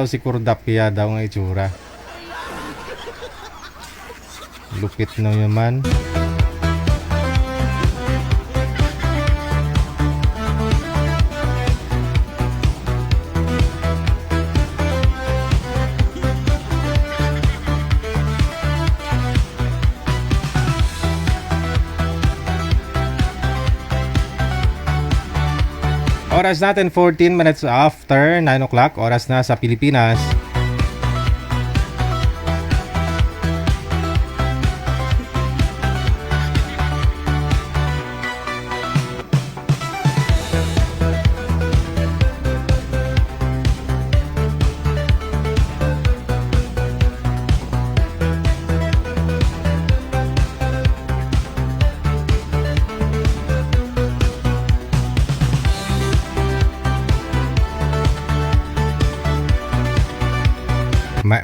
daw si Kurdapia daw ang itsura. Lupit na naman. Oras natin 14 minutes after 9 o'clock. Oras na sa Pilipinas.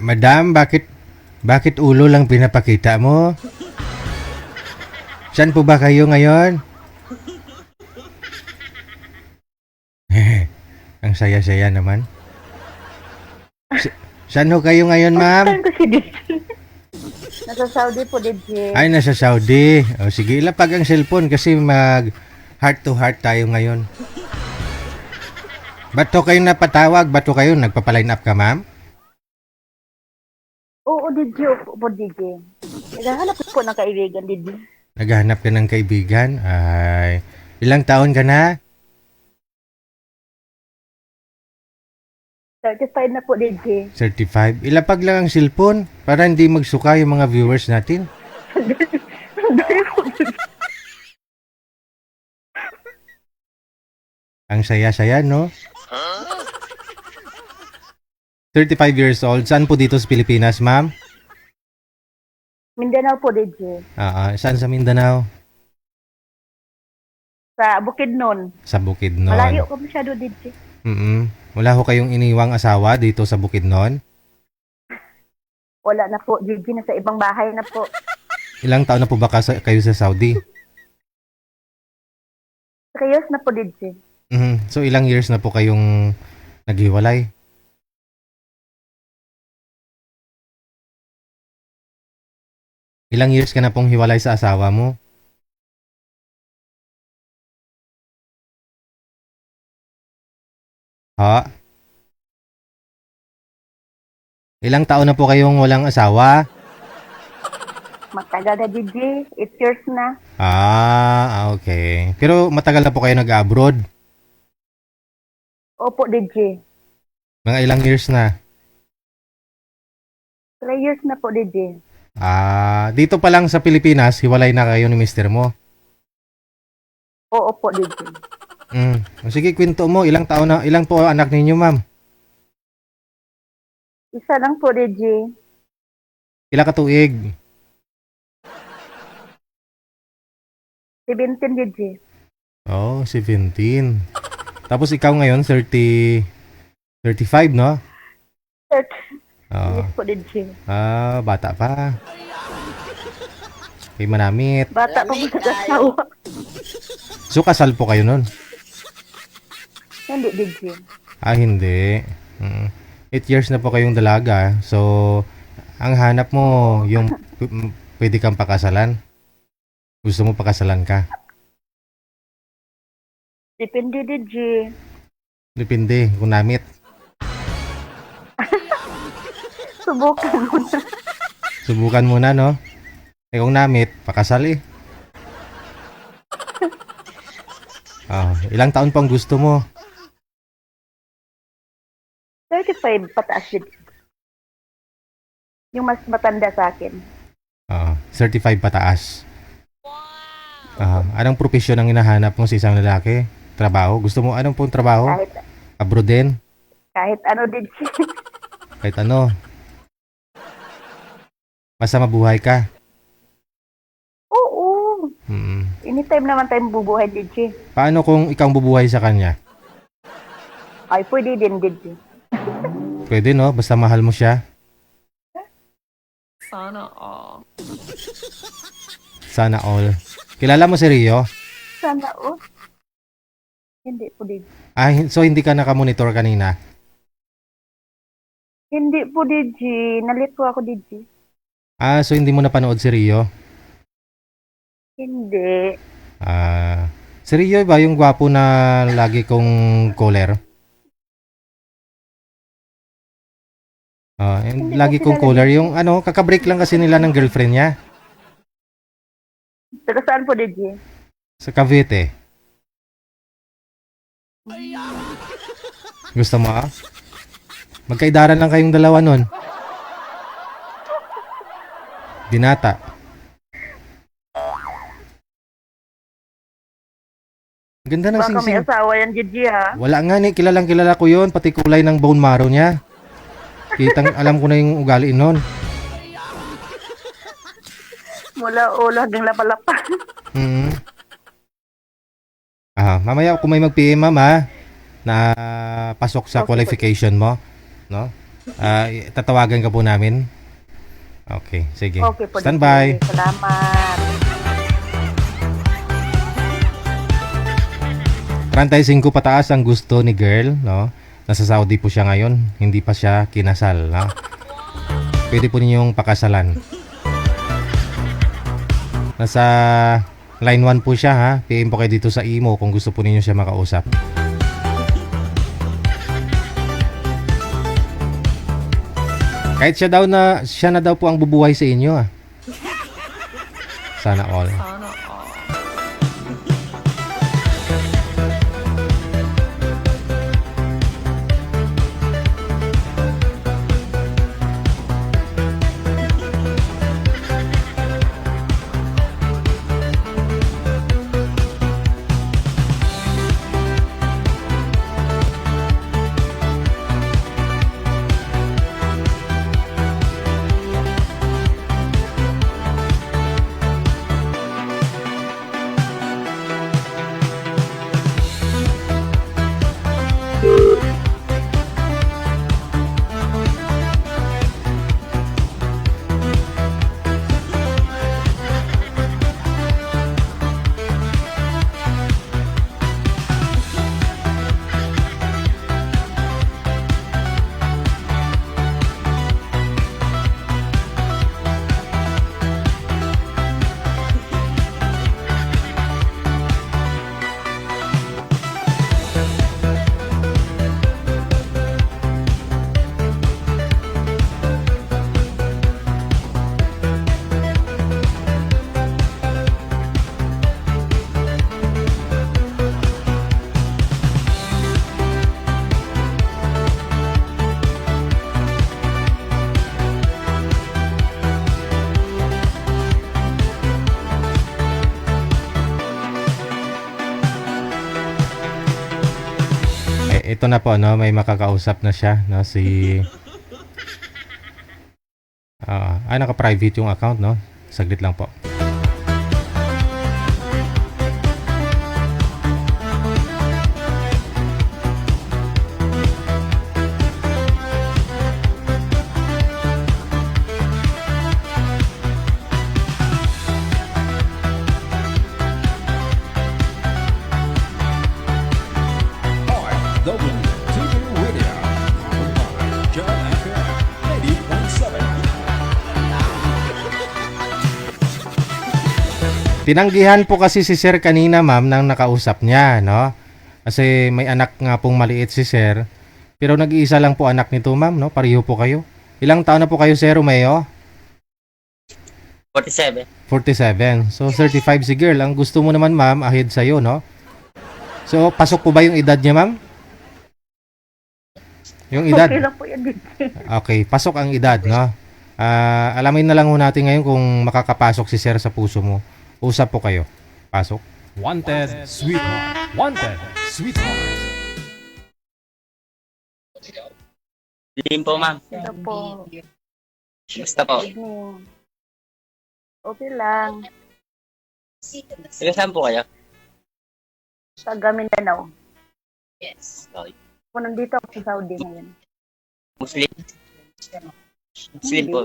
Madam, bakit ulo lang pinapakita mo? Saan po ba kayo ngayon? Ang saya-saya naman. Saan ho kayo ngayon, ma'am? Nasa Saudi po, DJ. Ay, nasa Saudi. O, sige, ilapag ang cellphone kasi mag heart to heart tayo ngayon. Ba't ho kayo napatawag? Ba't ho kayo nagpapaline up ka, ma'am? Oo, DJ. Opo, DJ. Naghahanap po ng kaibigan, DJ. Naghahanap ka ng kaibigan? Ay, ilang taon ka na? 35 na po, DJ. 35. Ilapag lang ang cellphone para hindi magsuka yung mga viewers natin. Ang saya-saya, no? 35 years old. Saan po dito sa Pilipinas, ma'am? Mindanao po, DJ. Saan sa Mindanao? Sa Bukidnon. Sa Bukidnon. Malayo ko masyado, DJ. Wala ho kayong iniwang asawa dito sa Bukidnon? Wala na po, DJ. Nasa ibang bahay na po. Ilang taon na po ba kayo sa Saudi? Kayos na po, DJ. So ilang years na po kayong naghiwalay? Ilang years ka na pong hiwalay sa asawa mo? Ha? Ilang taon na po kayong walang asawa? Matagal na, DJ. 8 years na. Okay. Pero matagal na po kayo nag-abroad? Opo, DJ. Mga ilang years na? 3 years na po, DJ. Dito pa lang sa Pilipinas, hiwalay na kayo ni mister mo? Oo po, DJ. Sige, kwento mo. Ilang po anak ninyo, ma'am? Isa lang po, DJ. Ilang katuig? 17, DJ. 17. Tapos ikaw ngayon, 35, no? 30. Yes po, DJ. Bata pa. Kay manamit. Bata pa po sa asawa. So, kasal po kayo nun? Hindi, DJ. Hindi. 8 years na po kayong dalaga. So, ang hanap mo, yung pwede kang pakasalan? Gusto mo pakasalan ka? Depende, DJ. Depende, kung namit. Subukan muna. Subukan muna, no? Kung namit, pakasal eh. Ilang taon pang gusto mo? 35 pataas, DJ. Yung mas matanda sa akin. 35 pataas. Anong profesyon ang hinahanap mo sa isang lalaki? Trabaho? Gusto mo anong pong trabaho? Abroad din? Kahit ano, DJ. Kahit ano? Basta mabuhay ka? Oo. Anytime naman tayong bubuhay, DJ. Paano kung ikaw bubuhay sa kanya? Ay, pwede din, DJ. Pwede, no? Basta mahal mo siya? Sana all. Sana all. Kilala mo si Rio? Sana all. Hindi po, DJ. So hindi ka nakamonitor kanina? Hindi po, DJ. Nalit po ako, DJ. So hindi mo napanood si Rio? Hindi. Si Rio ba yung gwapo na lagi kong caller? Yung Hindi lagi ko kong kilala caller. din. Yung kakabreak lang kasi nila ng girlfriend niya Taga saan po, DJ? sa Cavite. Gusto mo? Magkaidaran lang kayong dalawa nun. Binata. Ganda ng Baka may singsing. asawa yan, DJ, ha? Wala nga ni, kilalang kilala ko yon, pati kulay ng bone marrow niya. Kitang alam ko na yung ugali nun. Mula ulo hanggang lapalapa. Mm. Mamaya kung may mag-PM ma'am ha, na pasok sa Okay po. qualification mo, no? Tatawagan ka po namin. Okay, sige. Okay po, Stand DJ. by. Salamat. 35 pataas ang gusto ni girl, no? Nasa Saudi po siya ngayon, hindi pa siya kinasal, no? Pwede po ninyong pakasalan. Nasa line 1 po siya ha. PM po kayo dito sa imo kung gusto po ninyo siya makausap. Kahit siya na daw po ang bubuhay sa inyo ah. Sana all. Ito na po no, may makakausap na siya no si naka-private yung account no. Saglit lang po. WTV Radio, powered by Jam FM 90.7. Tinanggihan po kasi si Sir kanina ma'am nang nakausap niya no. Kasi may anak nga pong maliit si Sir. Pero nag-iisa lang po anak nito ma'am no. Pareho po kayo. Ilang taon na po kayo Sir Romeo? 47. 47. So 35 si girl. Ang gusto mo naman ma'am ahead sa'yo no. So pasok po ba yung edad niya ma'am? Yung edad? Okay lang po yan, DJ. Okay, pasok ang edad, no? Alamin na lang ho natin ngayon kung makakapasok si Sir sa puso mo. Usap po kayo. Pasok. Wanted, sweetheart. Wanted, sweetheart. Lim po, ma'am. Ito po. Basta po. Evening. Okay lang. Taga saan po kayo? Taga Mindanao. Yes. Okay. Ako nandito ako sa Saudi ngayon. Muslim? Muslim po.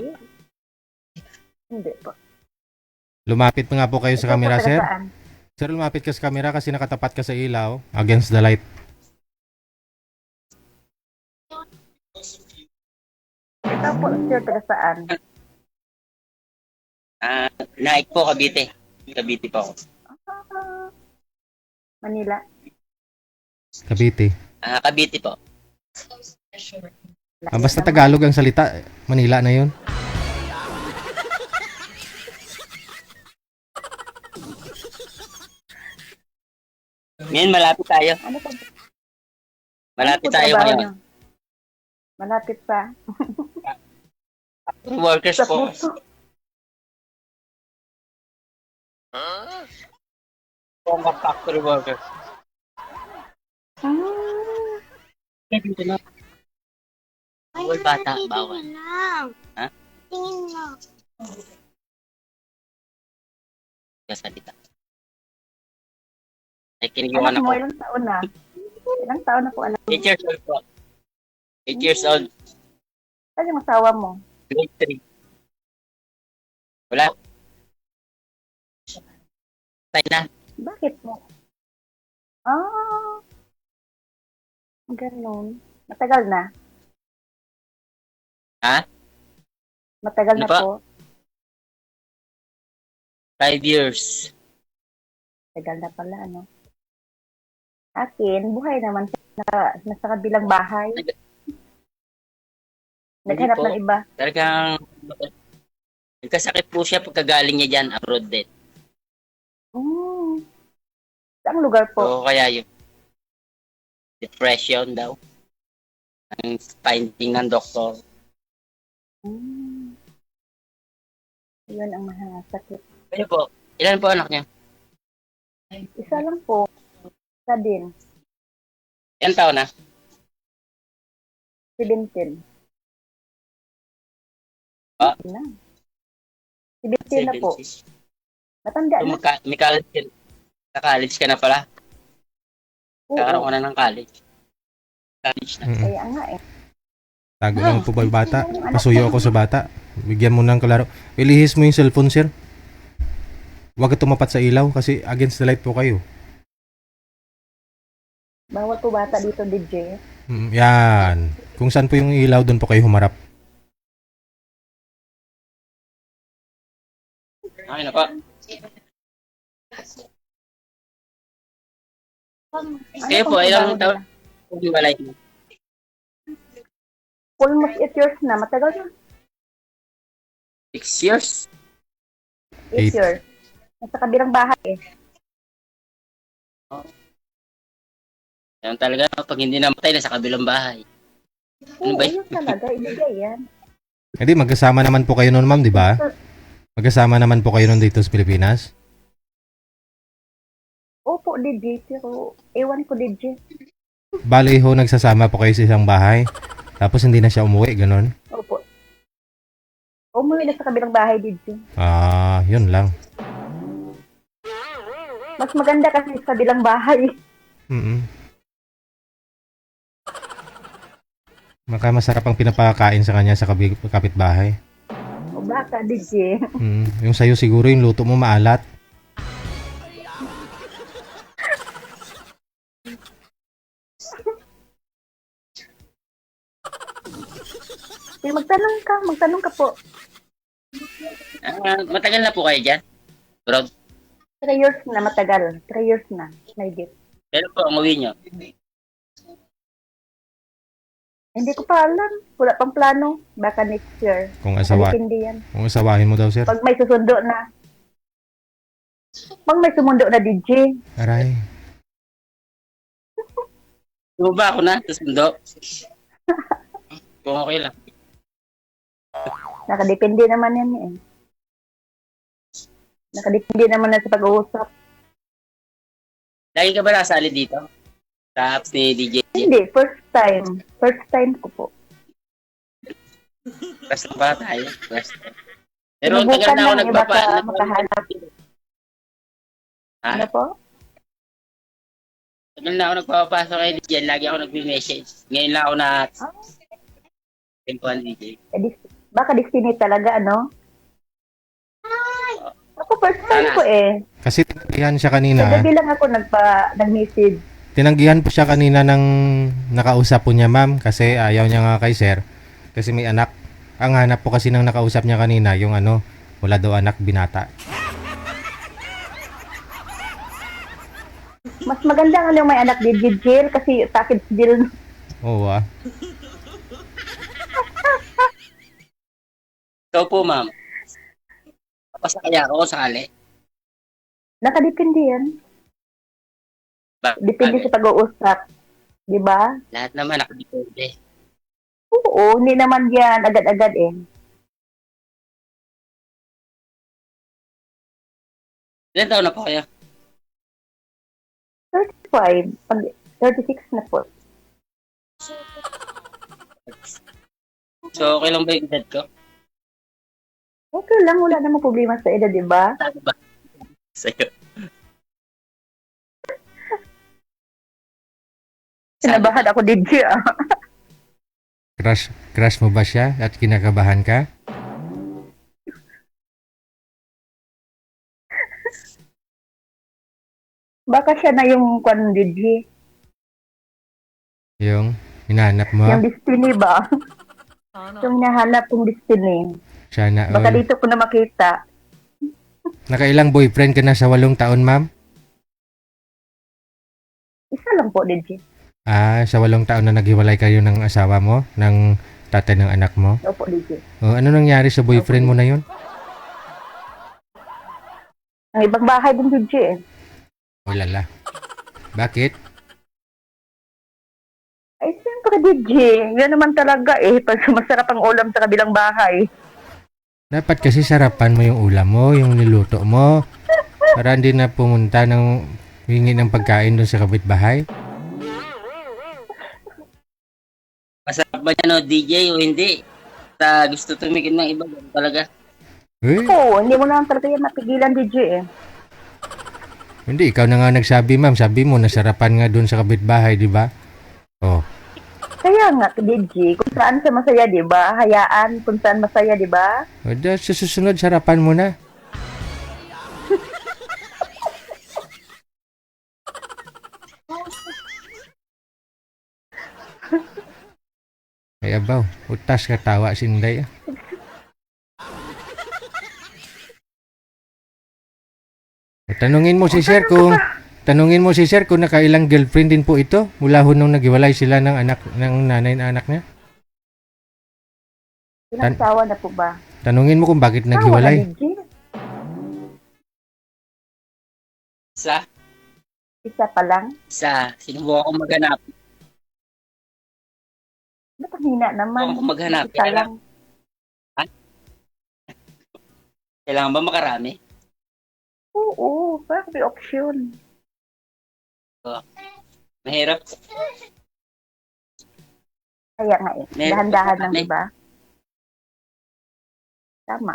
Hindi po. Lumapit nga po kayo sa Ikaw po, camera, taga Sir. saan? Sir, lumapit ka sa camera kasi nakatapat ka sa ilaw against the light. Saan po, sir, taga saan? Naik po, Cavite. Cavite po ako. Manila. Cavite. Cavite po. Basta Tagalog ang salita, Manila na yun. Ngayon, malapit tayo. Ano po? Malapit Ano po tayo trabaho ngayon. niyo? Malapit sa... Workers Sa po. puso. Mga factory workers. Dito na. Bawal bata, bawal. Ha? Tingin mo. Kasalita. Ay, kinig yung Anak anak mo, ko. ilang taon na? Ilang taon na po anak mo? 8 years old po. 8 years old. Saan yung asawa mo? Grade 3. Wala. Tayo na. Bakit mo? Ganun. Matagal na? Ha? Matagal Ano na pa? po? 5 years. Matagal na pala, ano? Akin, buhay naman nasa kabilang bahay. Naghanap po. ng iba. Talagang nagkasakit po siya pagkagaling niya dyan, abroad din. Saang lugar po? So, kaya yung depression daw. Ang finding ng doktor. Yun ang mahasakit. Kaya po, ilan po anak niya? Isa lang po. Isa din. Ilan taon na? 17. Ah? Na. 17 na po. 70. Matanda So, na. may college ka. Sa-college ka na pala. Kakaroon ka na ng college. College na. Kaya nga eh. Tago lang po ba yung bata? Pasuyo ako sa bata. Bigyan mo ng kalaro. Ilihis mo yung cellphone, sir. Huwag ka tumapat sa ilaw kasi against the light po kayo. Bawal po bata dito, DJ. Yan. Kung saan po yung ilaw, doon po kayo humarap. Okay na po. Sige po, ilang taon po yung balay mo? Almost 8 years na. Matagal na. 6 years? 8 years. Nasa kabilang bahay eh. Yan talaga, pag hindi namatay, nasa kabilang bahay. Ano ba Yun talaga. Ibigay yan. Hindi, magkasama naman po kayo noon, ma'am, di ba? Magkasama naman po kayo noon dito sa Pilipinas? Opo, DJ. Pero ewan ko, DJ. Bali ho, nagsasama po kayo sa isang bahay. Tapos hindi na siya umuwi, ganun? Opo. Umuwi na sa kabilang bahay, DJ. Yun lang. Mas maganda kasi sa kabilang bahay. Maka masarap ang pinapakain sa kanya sa kapitbahay. O baka, DJ. Yung sayo siguro yung luto mo maalat. Magtanong ka po. Matagal na po kayo dyan? Bro? 3 years na, matagal. 3 years na. Naigit. Kailan po ang uwi nyo? Hindi ko pa alam. Wala pang plano. Baka next year. Kung Depende yan. asawahin mo daw, sir. Pag may susundo na. Pag may sumundo na, DJ. Aray. Ba ako na? Susundo? Kung okay lang. Nakadepende naman yan eh. Nakadepende naman na sa pag-uusap. Lagi ka ba nasali dito? Sa apps ni DJ? Hindi, first time. First time ko po. First time ba tayo? First time. Pero ang tagal na ako makahanap. Ano po? Tagal na ako nagpapasok kay DJ. Lagi ako nag-message. Ngayon lang ako na tempuhan DJ. Baka destiny talaga, ano? Ako first time ko eh. Kasi tinanggihan siya kanina. Sa gabi lang ako nag-message. Tinanggihan po siya kanina ng nakausap po niya, ma'am. Kasi ayaw niya nga kay sir. Kasi may anak. Ang hanap po kasi ng nakausap niya kanina, yung ano, wala daw anak, binata. Mas maganda nga yung may anak din Jill kasi takid si Jill. Oo ah. Ikaw po, ma'am. Papasakaya ako sakali. Nakadepende yan. Depende sa pag-uusap. Di ba? Lahat naman nakadepende. Oo, hindi naman yan agad-agad eh. Ilan taon na po kayo? 35. Pag 36 na po. So, okay lang ba yung edad ko? Okay lang, wala namang problema sa edad, di ba? Sabi ba? Sa'yo. Sinabahan ako, DJ ah. Crush mo ba siya at kinakabahan ka? Baka siya na yung kwan, DJ. Yung hinahanap mo? Yung destiny ba? Yung hinahanap kong destiny. Siya na Baka all. dito ko na makita. Nakailang boyfriend ka na sa 8 taon, ma'am? Isa lang po, DJ. Ah, sa 8 taon na naghiwalay kayo ng asawa mo, ng tatay ng anak mo? Opo, DJ. O, ano nangyari sa boyfriend mo na yun? Ang ibang bahay din, DJ eh. O lala. Bakit? Ay, siyempre, DJ. Yan naman talaga eh. Pag masarap ang ulam sa kabilang bahay. Dapat kasi sarapan mo yung ulam mo, yung niluto mo. Para hindi na pumunta ng hingi ng pagkain doon sa kapitbahay. Masarap ba niya no, DJ o hindi? Sa gusto tumikin ng iba, ganun talaga. Eh, Oo, hindi mo naman talaga yan mapigilan, DJ eh. hindi, ikaw na nga nagsabi, ma'am. Sabi mo, nasarapan nga doon sa kapitbahay, di ba? Oh. Kaya nga, DJ, kung saan siya masaya, di ba? Hayaan kung saan masaya, di ba? O, sa susunod, sarapan mo na. Ay, abaw. Utas ka tawa, Sinday. Tanungin mo si Sir kung nakailang girlfriend din po ito mula ho nung naghiwalay sila ng anak ng nanay na anak niya. Ilang asawa na po ba? Tanungin mo kung bakit Asawa naghiwalay. na, DJ. Isa pa lang? Sinubukan ko maghanap. Ba't ang hina naman? Sinubukan ko maghanap. Isa lang. Kailangan ba makarami? Oo, parang may option. Mahirap. Kaya nga eh. Meron Dahan-dahan pa lang, kami. di ba? Tama.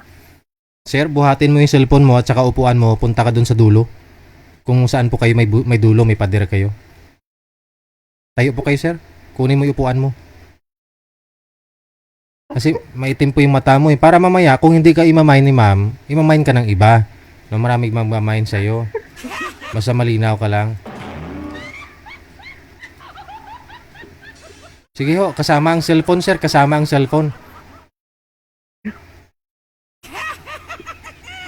Sir, buhatin mo yung cellphone mo at saka upuan mo, punta ka dun sa dulo. Kung saan po kayo may dulo, may pader kayo. Tayo po kayo, sir. Kunin mo yung upuan mo. Kasi maitim po yung mata mo eh. Para mamaya, kung hindi ka imamain ni ma'am, imamain ka ng iba. No, maraming magmamain sa'yo. Basta malinaw ka lang. Sige ho, kasama ang cellphone, sir. Kasama ang cellphone.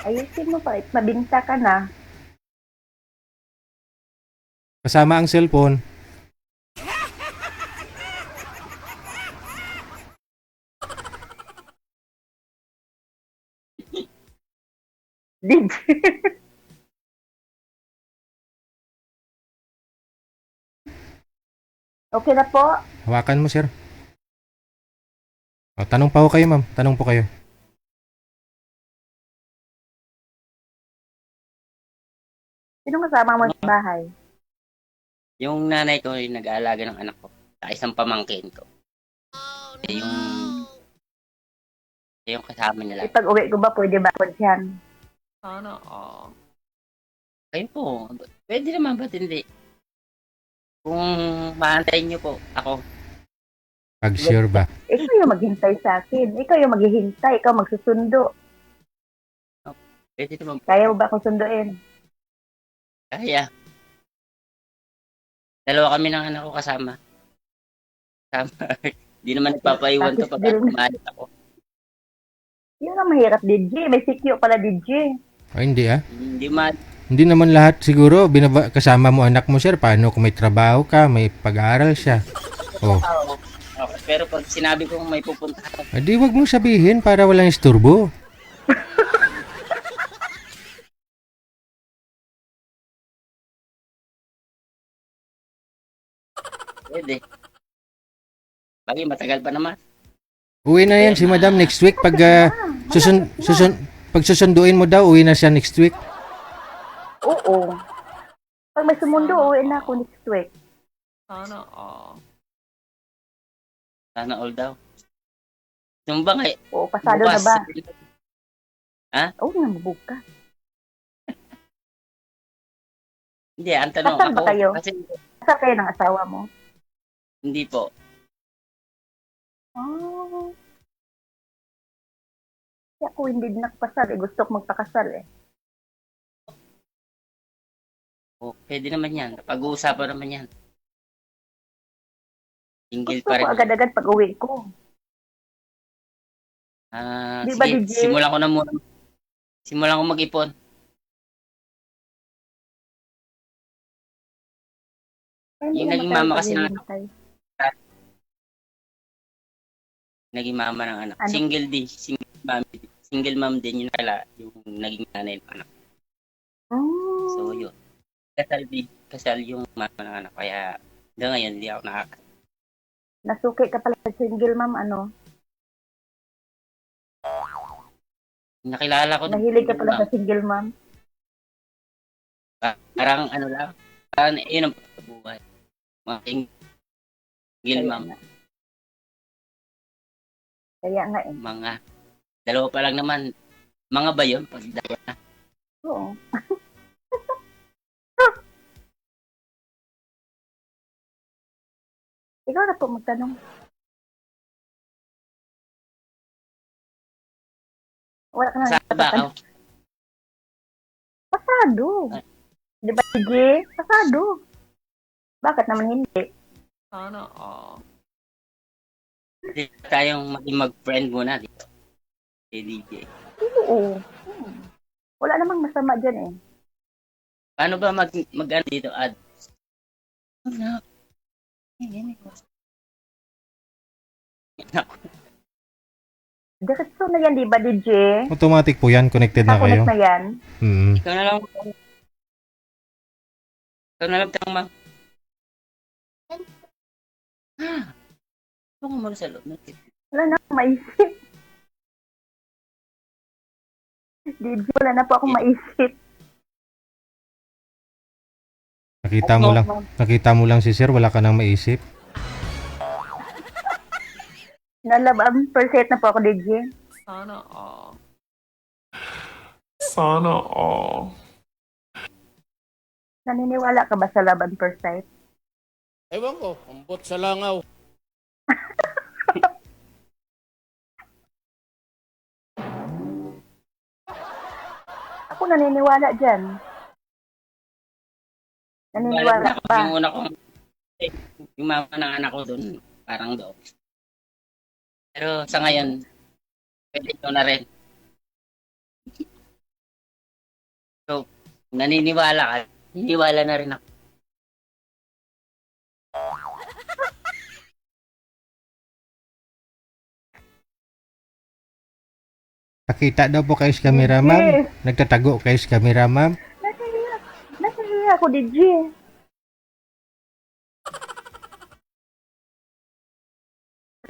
Ayusin mo pa. Mabinta ka na. Kasama ang cellphone. DJ. Okay na po. Hawakan mo, sir. O, tanong pa ho kayo, ma'am. Tanong po kayo. Sino kasama mo sa bahay? Yung nanay ko yung nag-aalaga ng anak ko. Sa isang pamangkin ko. Yung kasama nila. Pag uwi ko ba, pwede ba ako dyan? Ayun po. Pwede naman, ba't hindi? Kung mahantayin niyo po, ako. Pag sure ba? Ikaw yung maghintay sa akin. Ikaw yung maghihintay. Ikaw magsusundo. Pwede naman po. Kaya mo ba akong sunduin? Kaya. Dalawa kami ng anak ko kasama. Kasama. Di naman nagpapaiwan to pag Tapos maalit ako. Yun ang mahirap, DJ. May sikyo pala, DJ. Ay, hindi ah. Hindi man. Hindi naman lahat siguro kasama mo anak mo, sir. Paano kung may trabaho ka, may pag-aaral siya? Oh. Okay. Pero pag sinabi kong may pupuntahan, Adi, wag mong sabihin para walang isturbo. pwede. Bagay, matagal pa naman. Uwi na yan si madam next week. Pag, pag susunduin mo daw, uwi na siya next week. Oo. Pag may sumundo, uwi na ako next week. Sana all daw. Sumbang eh. Oo, pasado na ba? Ha? Oo, nabubuka. Hindi, ang tanong Kasal ba ako. kayo? Kasi Kasal kayo ng asawa mo? hindi po. Oh. Kaya ako hindi nakapasal eh. Gusto ko magpakasal eh. Oh, pwede naman yan. Pag-uusapan naman yan. Single Gusto pa ko rin. agad-agad pag uwi ko. Di ba, Sige, DJ? simulan ko na muna. Simulan ko mag-ipon. Hindi Yung naman naging tayo mama kasi ng anak. paghihintay. Naging mama ng anak. Ano? Single din. Single mom din yun pala. Yung naging nanay ng anak. Oh. So, yun. Kasal yung mama ng anak. Kaya, hanggang ngayon, hindi ako Nasuki ka pala sa single mom, ano? nakilala ko. Nahilig ka pala sa single mom? Parang ano lang. Parang yun ang buhay. Mga single mom. Kaya nga eh. Mga dalawa pa lang naman. Mga ba yun? Pag dalawa na. Oo. Ikaw na po magtanong. Wala ka na Saan ba ako? Pasado. Di ba, DJ? Pasado. Bakit naman hindi? Hindi tayong maging mag-friend muna dito. Kay DJ. Oo. Wala namang masama dyan eh. Paano ba mag-ano dito, ad? Diretso na yan, di ba, DJ? Automatic po yan. Connected na kayo. Nakakunik na yan. Mm. Ikaw na lang. Ikaw na lang tanong, ma'am. Ito mo sa loob. Wala na akong maisip. DJ, wala na po akong maisip. Nakita mo lang si sir, wala ka nang maisip. Nalabang percent na po ako, DJ. Sana all. Naniniwala ka ba sa laban per sight? Ewan ko, ambot sa langaw. Ako naniniwala dyan. Naniniwala ka pa. Yung una kong, yung mama ng anak ko doon, parang doon. Pero sa ngayon, pwede ko na rin. So, naniniwala ka, naniniwala na rin ako. Nakita daw po kayo sa camera, ma'am. Nagtatago kayo sa camera, ma'am. Nasahiya ako, DJ.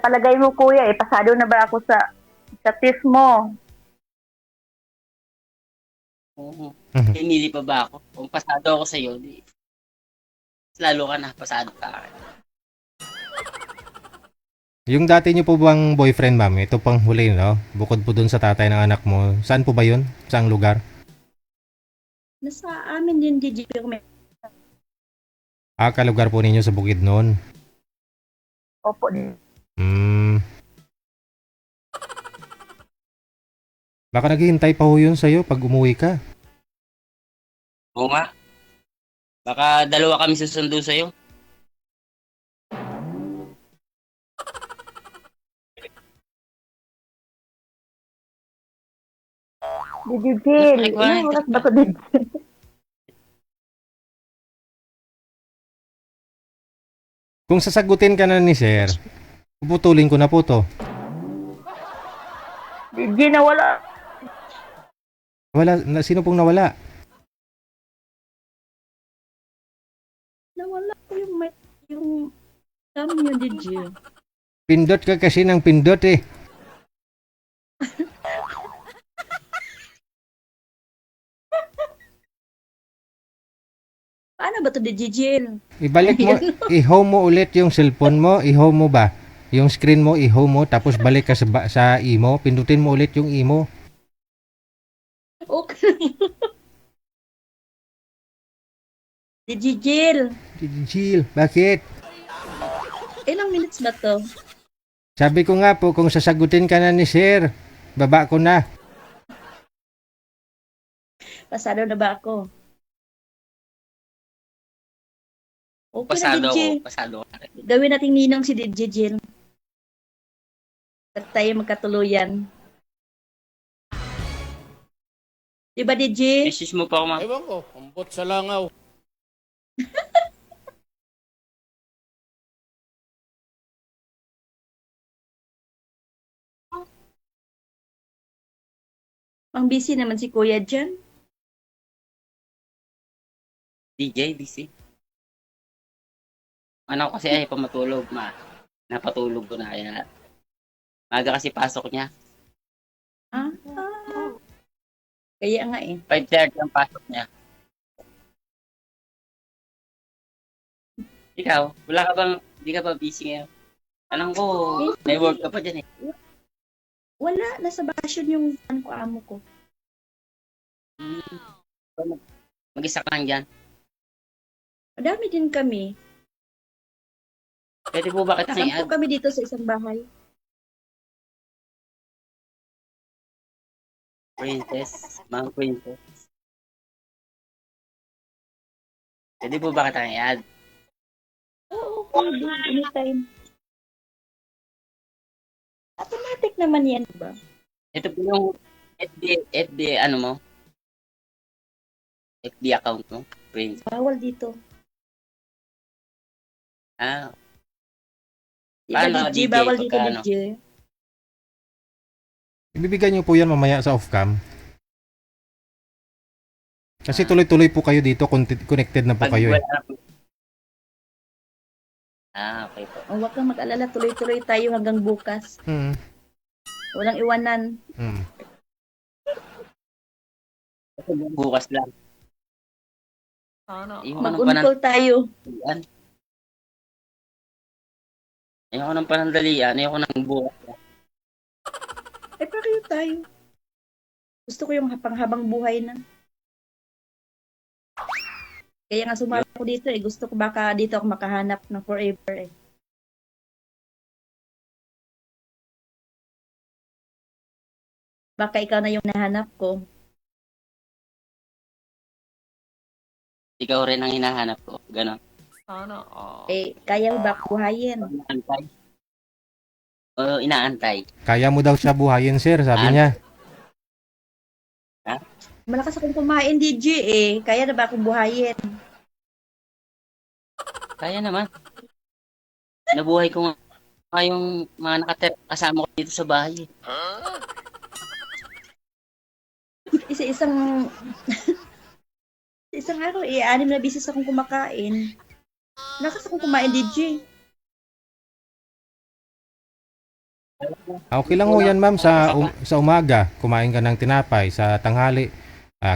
Palagay mo, kuya, pasado na ba ako sa test mo? Oo. Pinili pa ba ako? Kung pasado ako sa iyo, di lalo ka na pasado ka. Yung dati niyo po bang boyfriend, ma'am? Ito pang huli, no? Bukod po dun sa tatay ng anak mo. Saan po ba yun? Saang lugar? Nasa amin din, DJ. Kalugar po ninyo sa Bukidnon. Opo. Baka naghihintay pa ho yun sa'yo pag umuwi ka. Oo nga. Baka dalawa kami susundo sa iyo. DJ Jill, ilang oras ba to, DJ? Kung sasagutin ka na ni sir, puputulin ko na po to. DJ nawala. Sino pong nawala? Nawala ko yung dami niyo, DJ. Pindot ka kasi ng pindot eh. Paano ba to, DJ Jill? Ibalik mo, i-home mo ulit yung cellphone mo, i-home mo ba? Yung screen mo, i-home mo, tapos balik ka sa imo, pindutin mo ulit yung imo. Okay. DJ Jill, Jill, bakit? ilang minutes ba to? Sabi ko nga po, kung sasagutin ka na ni sir, baba ko na. Pasado na ba ako? Okay Pasado na, ako. DJ. Pasado ako. Gawin nating ninong si DJ Jill. At tayo magkatuluyan. Diba, DJ? Message mo pa ako, ma'am. Ewan ko, ambot sa langaw. Pang busy naman si Kuya dyan. DJ, DC. Ano kasi ay pamatulog, napatulog ko na kaya maga kasi pasok niya. Ah. Kaya nga eh. 5:30 ang pasok niya. Ikaw, wala ka bang, hindi ka ba busy ngayon? Alam ko, may work ka pa dyan eh. Wala, nasa bakasyon yung amo ko. Mag-isa ka lang dyan. Madami din kami. Pwede po ba kita Sampu kami dito sa isang bahay. Princess, Mang Princess. Pwede po ba kita i-add? Oo, pwede. Anytime. Automatic naman yan, ba? Ito po yung FB ano mo? FB account mo? Princess. Bawal dito. Ah. Diba, Paano, DJ? DJ? Bawal dito, Pagka, DJ. Ibibigay niyo po yan mamaya sa off-cam. Kasi tuloy-tuloy po kayo dito, connected na po kayo eh. Okay po. Oh, huwag kang mag-alala, tuloy-tuloy tayo hanggang bukas. Walang iwanan. Bukas lang. Mag-uncall tayo. Ayoko ng panandalian, ayoko ng bukas. Eh, pareho tayo. Gusto ko yung habang buhay na. Kaya nga sumama ko dito eh. Gusto ko baka dito ako makahanap ng forever eh. Baka ikaw na yung nahanap ko. Ikaw rin ang hinahanap ko. Ganon. Eh, kaya mo ba buhayin? Inaantay. Oo, inaantay. Kaya mo daw siya buhayin sir, sabi niya. Ha? Malakas akong kumain, DJ eh. Kaya na ba akong buhayin? Kaya naman. Nabuhay ko nga yung mga kasama ko dito sa bahay. Isa-isang isang araw eh, 6 na bisis akong kumakain. Malakas akong kumain, DJ. Okay lang ho yan ma'am sa umaga, kumain ka ng tinapay, sa tanghali,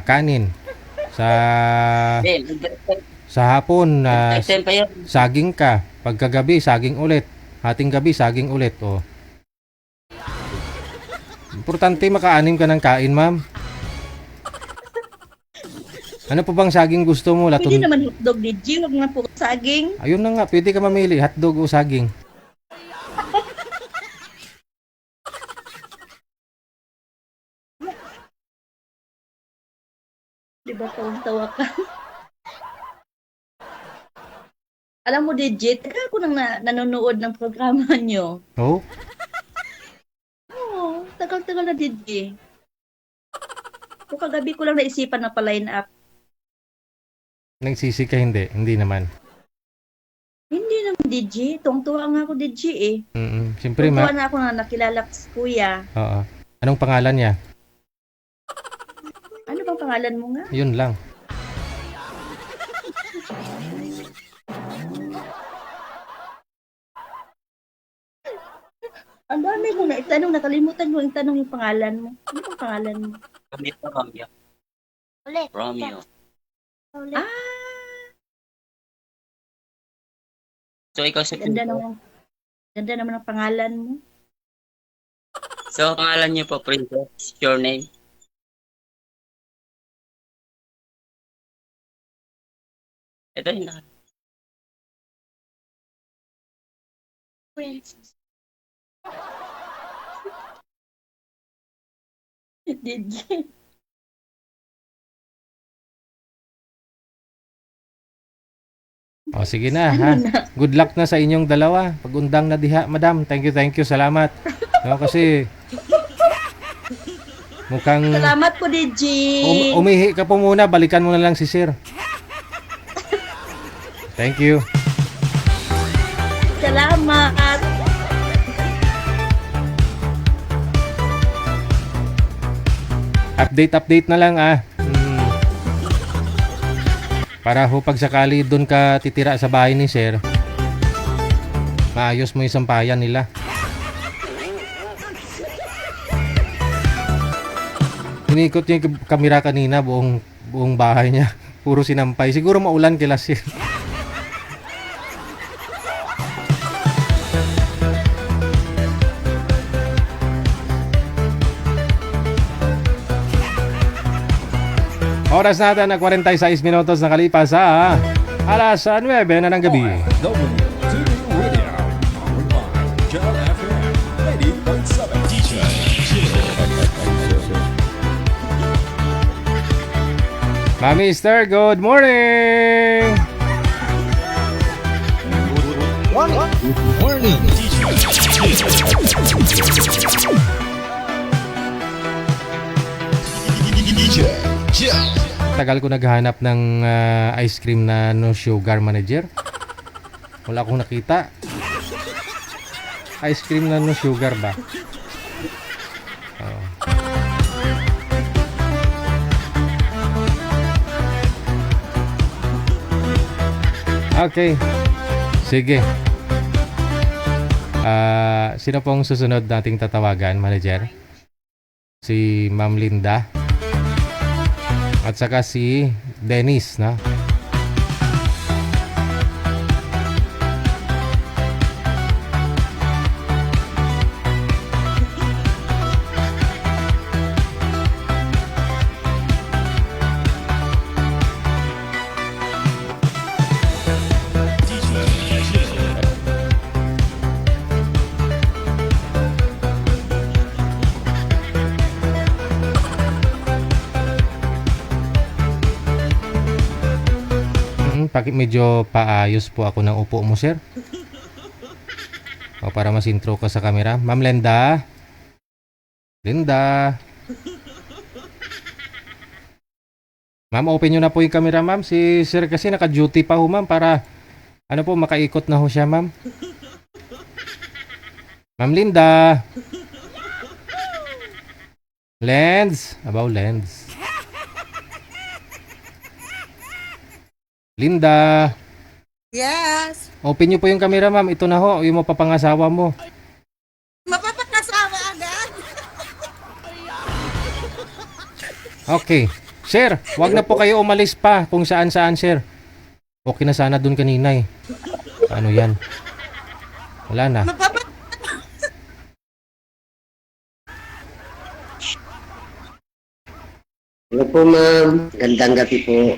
kanin, sa hapon, saging ka, pagkagabi, saging ulit, hating gabi, saging ulit. Oh. Importante maka-anim ka ng kain ma'am. Ano po bang saging gusto mo? Pwede naman hotdog, DJ. Huwag na po saging. Ayun na nga, pwede ka mamili, hotdog o saging. Diba tawang-tawa ka? Alam mo, DJ, tagal ko nang nanonood ng programa nyo. Oh? Oo, tagal-tagal na, DJ. Kung kagabi ko lang naisipan na pa-line up. Nagsisi ka hindi? Hindi naman. Hindi naman, DJ. Tungtuwa nga ako, DJ eh. Siyempre, Tungtuwa na ako na nakilala ko si Kuya. Oo. Anong pangalan niya? Ano bang pangalan mo nga? Yun lang. Ang dami mo na itanong, nakalimutan mo itanong yung pangalan mo. Ano bang pangalan mo? Romeo. Ulit. Romeo. Ulit. Ah, So, ikaw si ganda naman. Ganda naman ang pangalan mo. So, pangalan niyo po, Princess. Your name? Ito yun. Princess. DJ. O, sige na, ha? Good luck na sa inyong dalawa. Pag-undang na diha, madam. Thank you. Salamat. No, kasi mukhang Salamat po, DJ. umihi ka po muna. Balikan mo na lang si sir. Thank you. Salamat. Update na lang, Para ho pag sakali doon ka titira sa bahay ni sir, maayos mo yung sampayan nila. Inikot niya yung kamera kanina, buong bahay niya. Puro sinampay. Siguro maulan kila sir. Oras natin na 46 minutos na kalipas sa alas 9 na ng gabi. WTV Radio, powered by Jal FM 90.7. DJ Mami Mister, good morning! Good morning, DJ Jal. Tagal ko naghahanap ng ice cream na no sugar manager. Wala akong nakita. Ice cream na no sugar ba? Okay. Sige. Sino pong susunod nating tatawagan, manager? Si Ma'am Linda. At saka si Dennis, na? Medyo paayos po ako ng upo mo, sir. O, para mas intro ka sa camera. Ma'am Linda. Linda. Ma'am, open nyo na po yung camera, ma'am. Si sir kasi naka-duty pa ho, ma'am, para ano po, makaikot na ho siya, ma'am. Ma'am Linda. Lens. About lens. Linda. Yes. Open nyo po yung camera, ma'am. Ito na ho, yung mapapangasawa mo. Mapapangasawa agad. Okay. Sir, wag na po kayo umalis pa kung saan-saan, sir. Okay na sana dun kanina eh. Ano yan? Wala na. Hello po, ma'am. Gandang gabi po.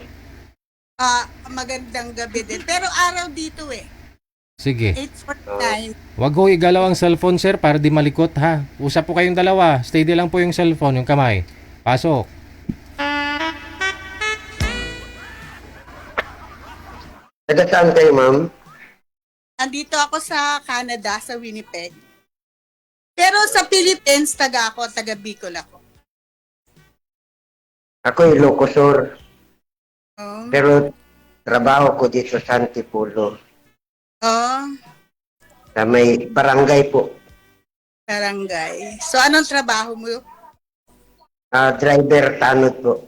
Magandang gabi din. Pero araw dito eh. Sige. 8:49. Wag ho igalaw ang cellphone, sir, para di malikot, ha? Usap po kayong dalawa. Steady lang po yung cellphone, yung kamay. Pasok. Taga saan kayo, ma'am? Andito ako sa Canada, sa Winnipeg. Pero sa Philippines, taga Bicol ako. Ako Ilocosur. Oh. Pero trabaho ko dito sa Antipolo. Oh, Sa may barangay po. barangay. So, anong trabaho mo? Driver tanod po.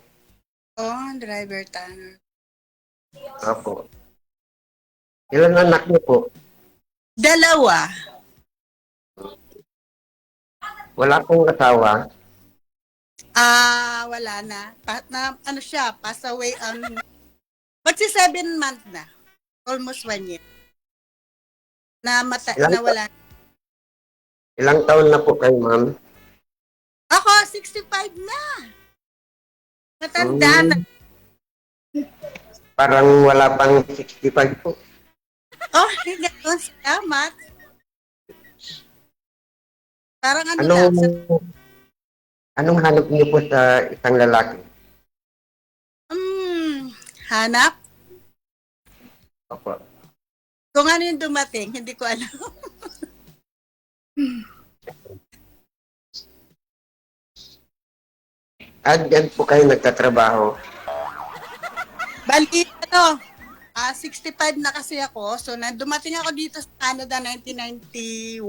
Oh, driver tanner. Opo. Ilan anak niyo po? Dalawa. Wala pong asawa. Wala na. Ano siya, pass away magsi 7 months na. Almost 1 year. Nawala. Ilang taon na po kayo, ma'am? Ako, 65 na. Matanda na. Parang wala pang 65 po. Oh, gano'n. Salamat. Parang ano lang. Anong hanap niyo po sa isang lalaki? Hanap? Opo. Kung ano yung dumating, hindi ko alam. Diyan po kayo nagtatrabaho. Bali, 65 na kasi ako. So, dumating ako dito sa Canada 1991.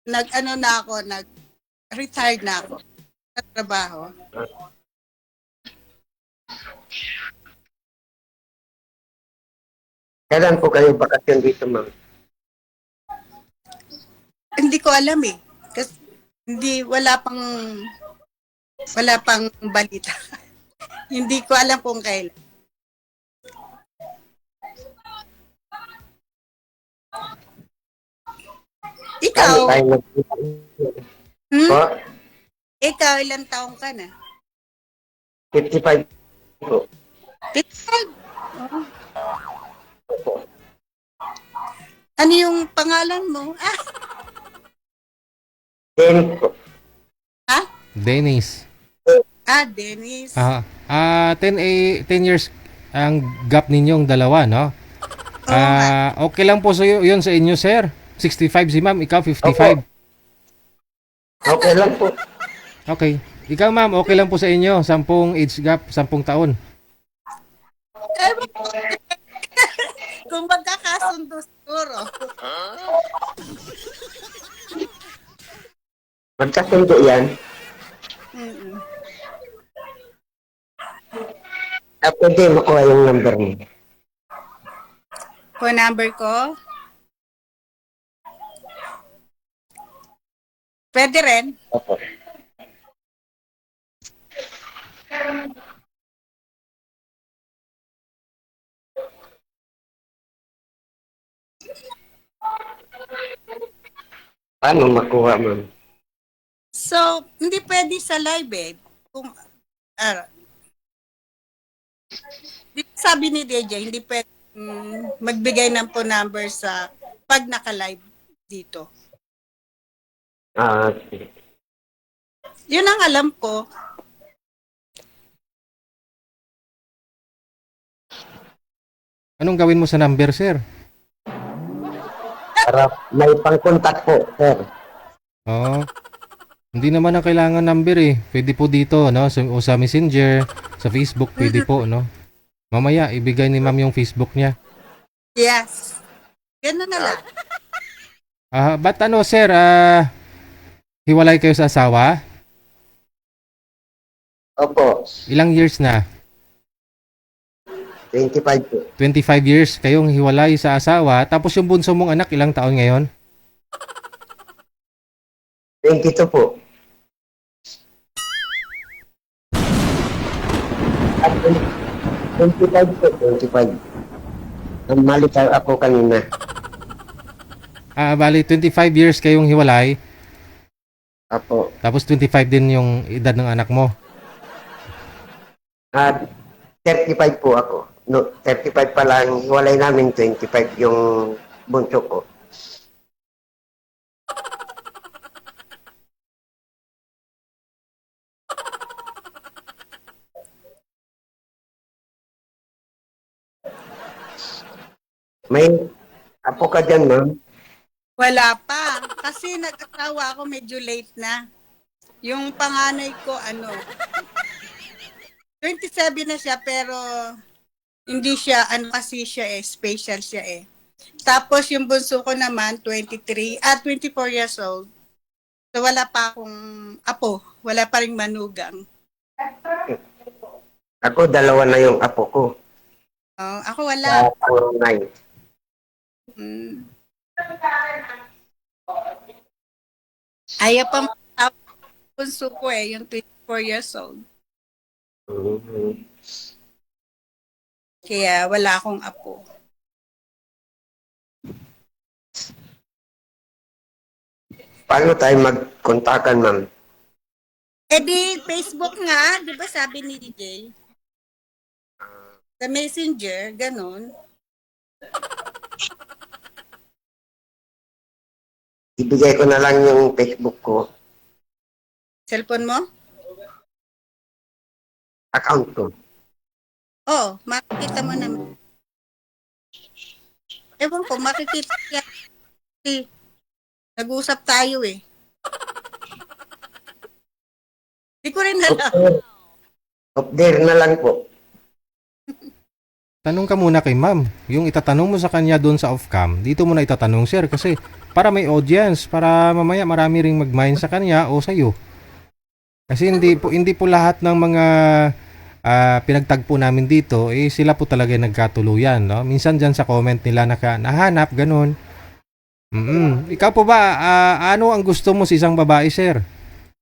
Nag-retired na ako sa trabaho. Kailan po kayo bakasyon dito, ma'am? Hindi ko alam eh. Kasi wala pang balita. Hindi ko alam kung kailan. Ikaw? Ikaw, ilang taong ka na? 55 po. 55? Oh. Ano yung pangalan mo? Dennis po. Ha? Dennis. Dennis. 10 years ang gap ninyong dalawa, no? Okay lang po yun sa inyo, sir. 65 si ma'am, ikaw 55. Okay lang po. Okay. Ikaw ma'am, okay lang po sa inyo, 10 age gap, 10 taon. Kung magkakasundo siguro. Magkasundo yan. Pwede makuha yung number mo. Phone number ko? Pwede rin. Opo. Paano makuha, ma'am? So, hindi pwede sa live eh. Sabi ni DJ, hindi pwede magbigay ng phone number sa pag naka-live dito. Yun ang alam ko. Anong gawin mo sa number, sir? Para may pang-contact po, sir. Hindi naman ang kailangan number eh. Pwede po dito, no? O sa Messenger, sa Facebook, pwede po, no? Mamaya, ibigay ni ma'am yung Facebook niya. Yes. Ganun na lang. Ba't sir? Hiwalay kayo sa asawa? Opo. Ilang years na? 25 po. 25 years kayong hiwalay sa asawa. Tapos yung bunso mong anak, ilang taon ngayon? 22 po. At 25 po. 25. Malitaw ako kanina. Bali, 25 years kayong hiwalay. Apo. Tapos 25 din yung edad ng anak mo. 35 po ako. No, 35 pa lang. Hiwalay namin 25 yung bunso ko. May apo ka dyan, ma'am? Wala pa. Kasi nag-asawa ako medyo late na. Yung panganay ko, 27 na siya, pero hindi siya, ano kasi siya special siya Tapos yung bunso ko naman, 24 years old. So wala pa akong apo, wala pa ring manugang. Ako, 2 na yung apo ko. Ako wala. Puro 9. Ayaw pa bunso ko yung 24 years old. Kaya wala akong apo. Paano tayo magkontakan, ma'am? Di Facebook nga, di ba sabi ni DJ? Sa Messenger, ganun. Ibigay ko na lang yung Facebook ko. Cellphone mo? Account ko. Oo, makikita mo naman. Ewan ko, makikita niya. Kasi nag-uusap tayo Hindi ko rin alam. Up there na lang po. Tanong ka muna kay ma'am. Yung itatanong mo sa kanya doon sa off-cam, dito mo na itatanong, sir. Kasi para may audience, para mamaya marami ring mag-mind sa kanya o sa'yo. Kasi hindi po lahat ng mga pinagtagpo namin dito, sila po talaga nagkatuluyan. No? Minsan dyan sa comment nila nahanap, ganun. Ikaw po ba, ano ang gusto mo sa isang babae, sir?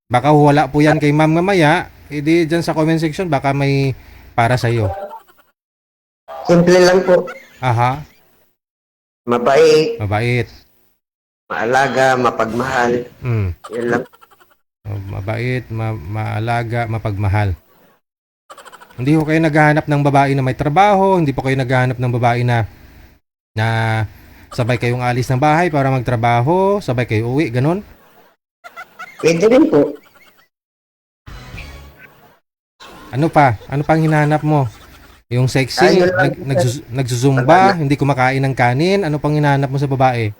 Baka wala po yan kay ma'am mamaya. Di dyan sa comment section, baka may para sa'yo. Simple lang po. Aha. Mabait. Maalaga, mapagmahal. Yan lang. Mabait, maalaga, mapagmahal. Hindi ko kayo naghahanap ng babae na may trabaho, hindi po kayo naghahanap ng babae na sabay kayong alis ng bahay para magtrabaho, sabay kayo uwi, ganun? Pwede rin po. Ano pa? Ano pang hinahanap mo? Yung sexy, nagsusumba, hindi kumakain ng kanin, ano pang hinahanap mo sa babae?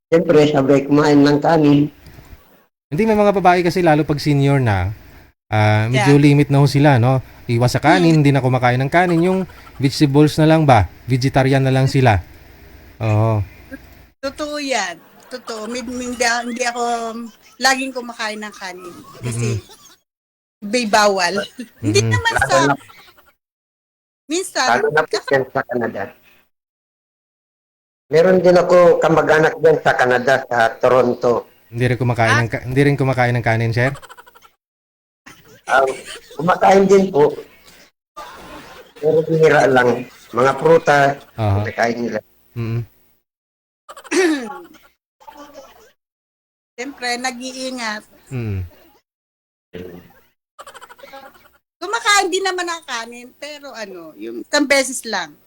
Siyempre, sabay kumain ng kanin. Hindi, may mga babae kasi lalo pag senior na, medyo limit na ho sila, no? Iwas sa kanin, hindi na kumakain ng kanin. Yung vegetables na lang ba? Vegetarian na lang sila. Oo. Totoo yan. Totoo. Hindi ako laging kumakain ng kanin. Kasi may bawal. Hindi naman sa... Minsan... Lalo na po yan sa Canada. Meron din ako kamag-anak dyan sa Canada, sa Toronto. Hindi rin kumakain ng kanin, sir? Kumakain din po. Pero bihira lang. Mga prutas, kumakain nila. Siyempre, nag-iingat. Kumakain din naman ng kanin, pero yung isang beses lang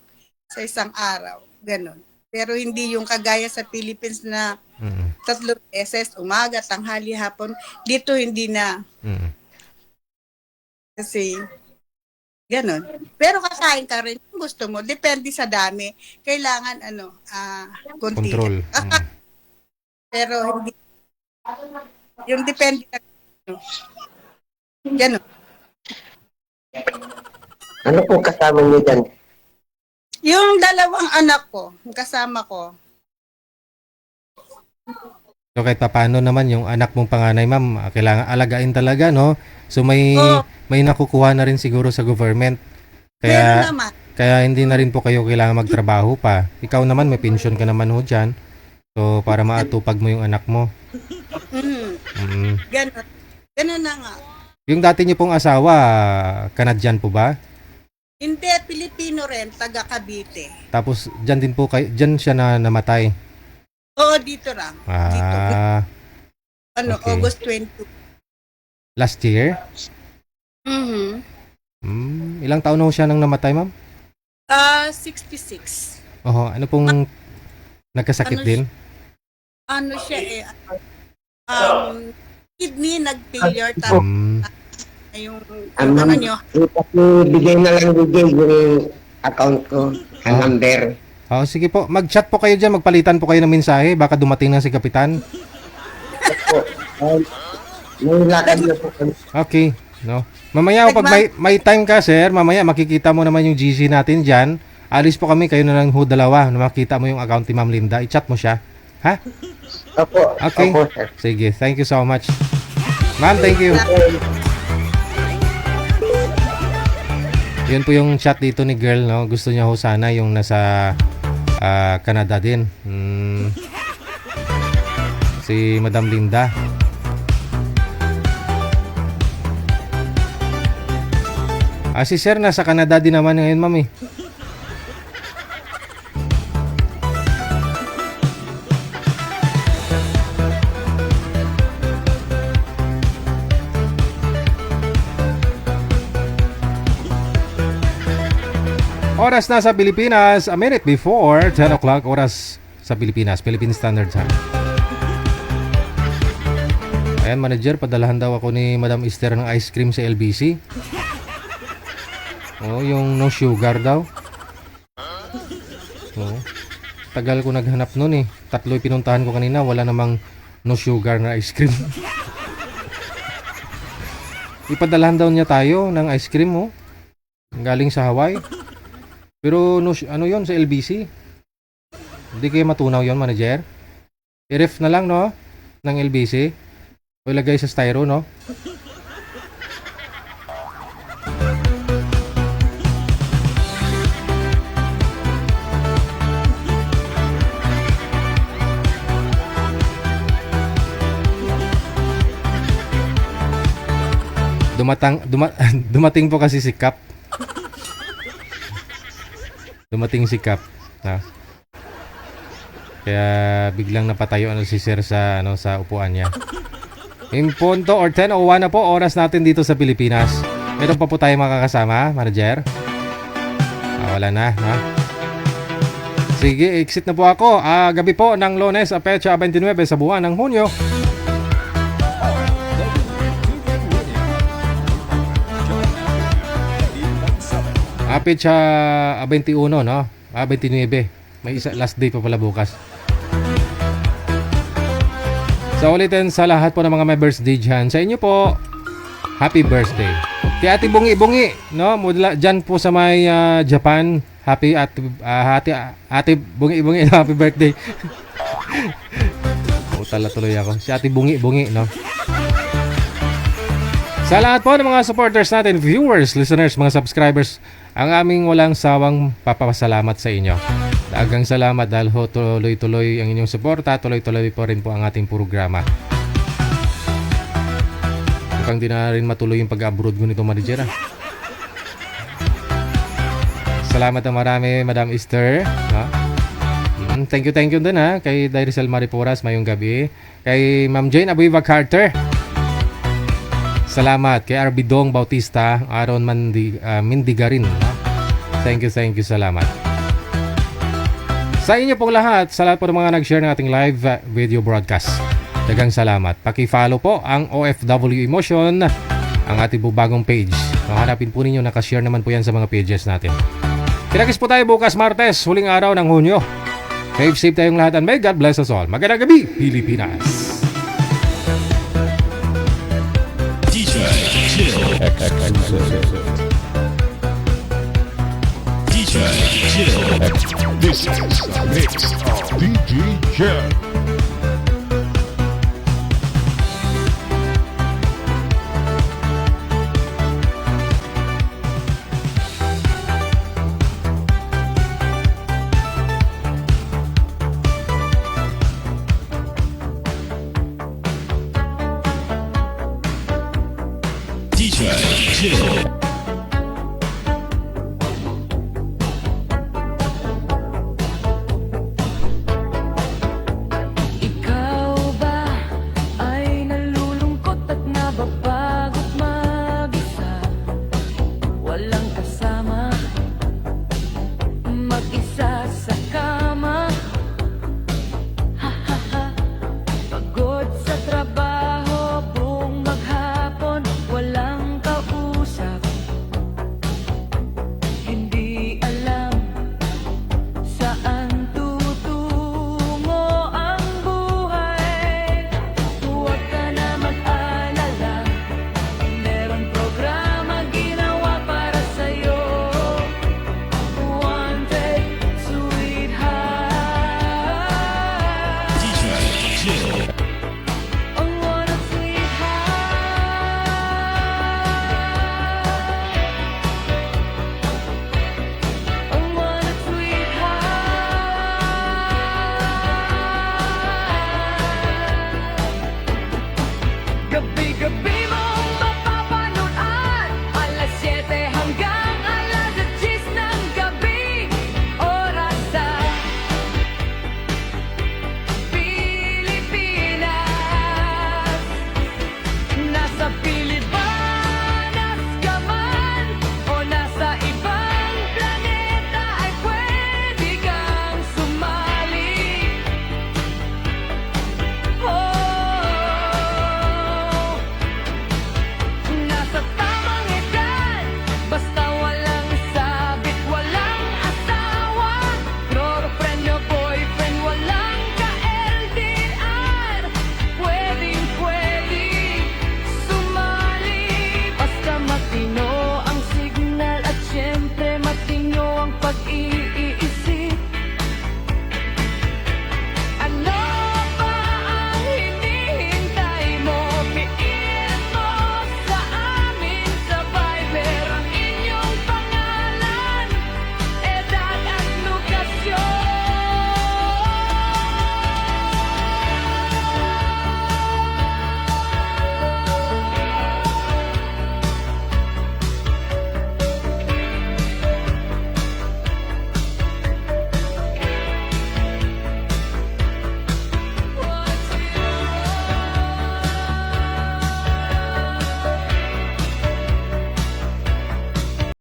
sa isang araw. Ganon. Pero hindi yung kagaya sa Philippines na 3 beses, umaga, tanghali, hapon. Dito hindi na. Kasi, ganon. Pero kakain ka rin kung gusto mo. Depende sa dami. Kailangan, konti. Control. Pero hindi. Yung depende na. Ganon. Ano po kasama niyo dyan? Yung 2 anak ko, kasama ko. So kahit paano naman yung anak mong panganay, ma'am, kailangan alagain talaga, no? So may nakukuha na rin siguro sa government. Kaya hindi na rin po kayo kailangan magtrabaho pa. Ikaw naman may pension ka naman ho dyan. So para maatupag mo yung anak mo. Ganon na nga. Yung dati niyo pong asawa, Canadian po ba? Hindi, Pilipino rin, taga Cavite. Tapos dyan din po dyan siya na namatay. Oo, dito lang. Dito. Okay. August 22. Last year? Ilang taon na ho siya nang namatay, ma'am? 66. Ano pong nagkasakit din? Ano siya kidney nag-failure yung nyo. Bigay na lang yung account ko, ang number. Sige po, mag-chat po kayo dyan, magpalitan po kayo ng mensahe, baka dumating na si Kapitan. May lakad na po kami. Okay, no. Mamaya pag may time ka, sir, mamaya makikita mo naman yung GC natin diyan. Alis po kami, kayo na lang ho dalawa na makita mo yung account ni Ma'am Linda. I-chat mo siya. Ha? Opo. Okay. Opo, sir. Sige, thank you so much. Ma'am, thank you. Yun po yung chat dito ni girl, no. Gusto niya ho sana yung nasa Canada din. Si Madam Linda. Si sir nasa Canada din naman ngayon, ma'am eh. Oras na sa Pilipinas, a minute before 10 o'clock, oras sa Pilipinas, Philippine Standard Time. Ayan, manager, padalahan daw ako ni Madam Esther ng ice cream sa LBC. Oh, yung no sugar daw. Oh, tagal ko naghanap nun eh. 3 pinuntahan ko kanina, wala namang no sugar na ice cream. Ipadalahan daw niya tayo ng ice cream, oh. Galing sa Hawaii. Pero no, ano yon sa LBC? Hindi kayo matunaw yon, manager? I-ref na lang, no? Ng LBC. O ilagay sa styro, no? Dumating po kasi si Cap. Dumating si Cap, na. Kaya biglang napatayo si Sir sa sa upuan niya. In punto or 10:01 na po oras natin dito sa Pilipinas. Meron pa po tayo makakasama, manager? Wala na, ha? Sige, exit na po ako. Gabi po ng Lunes, petsa 29 sa buwan ng Hunyo. Petsa 21, no? 29. May isa, last day pa pala bukas. So ulitin sa lahat po ng mga may birthday dyan. Sa inyo po, happy birthday. Kay Ate Bungi-Bungi, no? Mula dyan po sa may Japan. Happy Ate Bungi-Bungi, happy birthday. Tala tuloy ako. Si Ate Bungi-Bungi, no? Sa lahat po ng mga supporters natin, viewers, listeners, mga subscribers, ang aming walang sawang papasalamat sa inyo. Dagang salamat dahil ho tuloy-tuloy ang inyong suporta, tuloy-tuloy po rin po ang ating programa. Mukhang di na rin matuloy yung pag-abroad ko nito, manager. Salamat na marami, Madam Esther. Thank you din kay Dairicel Mariporas, mayong gabi. Kay Ma'am Jane Abuiva Carter. Salamat kay RB Dong Bautista, Aaron Mindigarin. Thank you, salamat. Sa inyo pong lahat, sa lahat po ng mga nag-share ng ating live video broadcast. Dagang salamat. Paki-follow po ang OFW Emotion, ang ating po bagong page. Hanapin po ninyo, nakashare naman po yan sa mga pages natin. Kinakis po tayo bukas Martes, huling araw ng Hunyo. Safe tayong lahat and may God bless us all. Magandang gabi, Pilipinas! DJ Chill. This is the mix of DJ Chill. DJ Chill.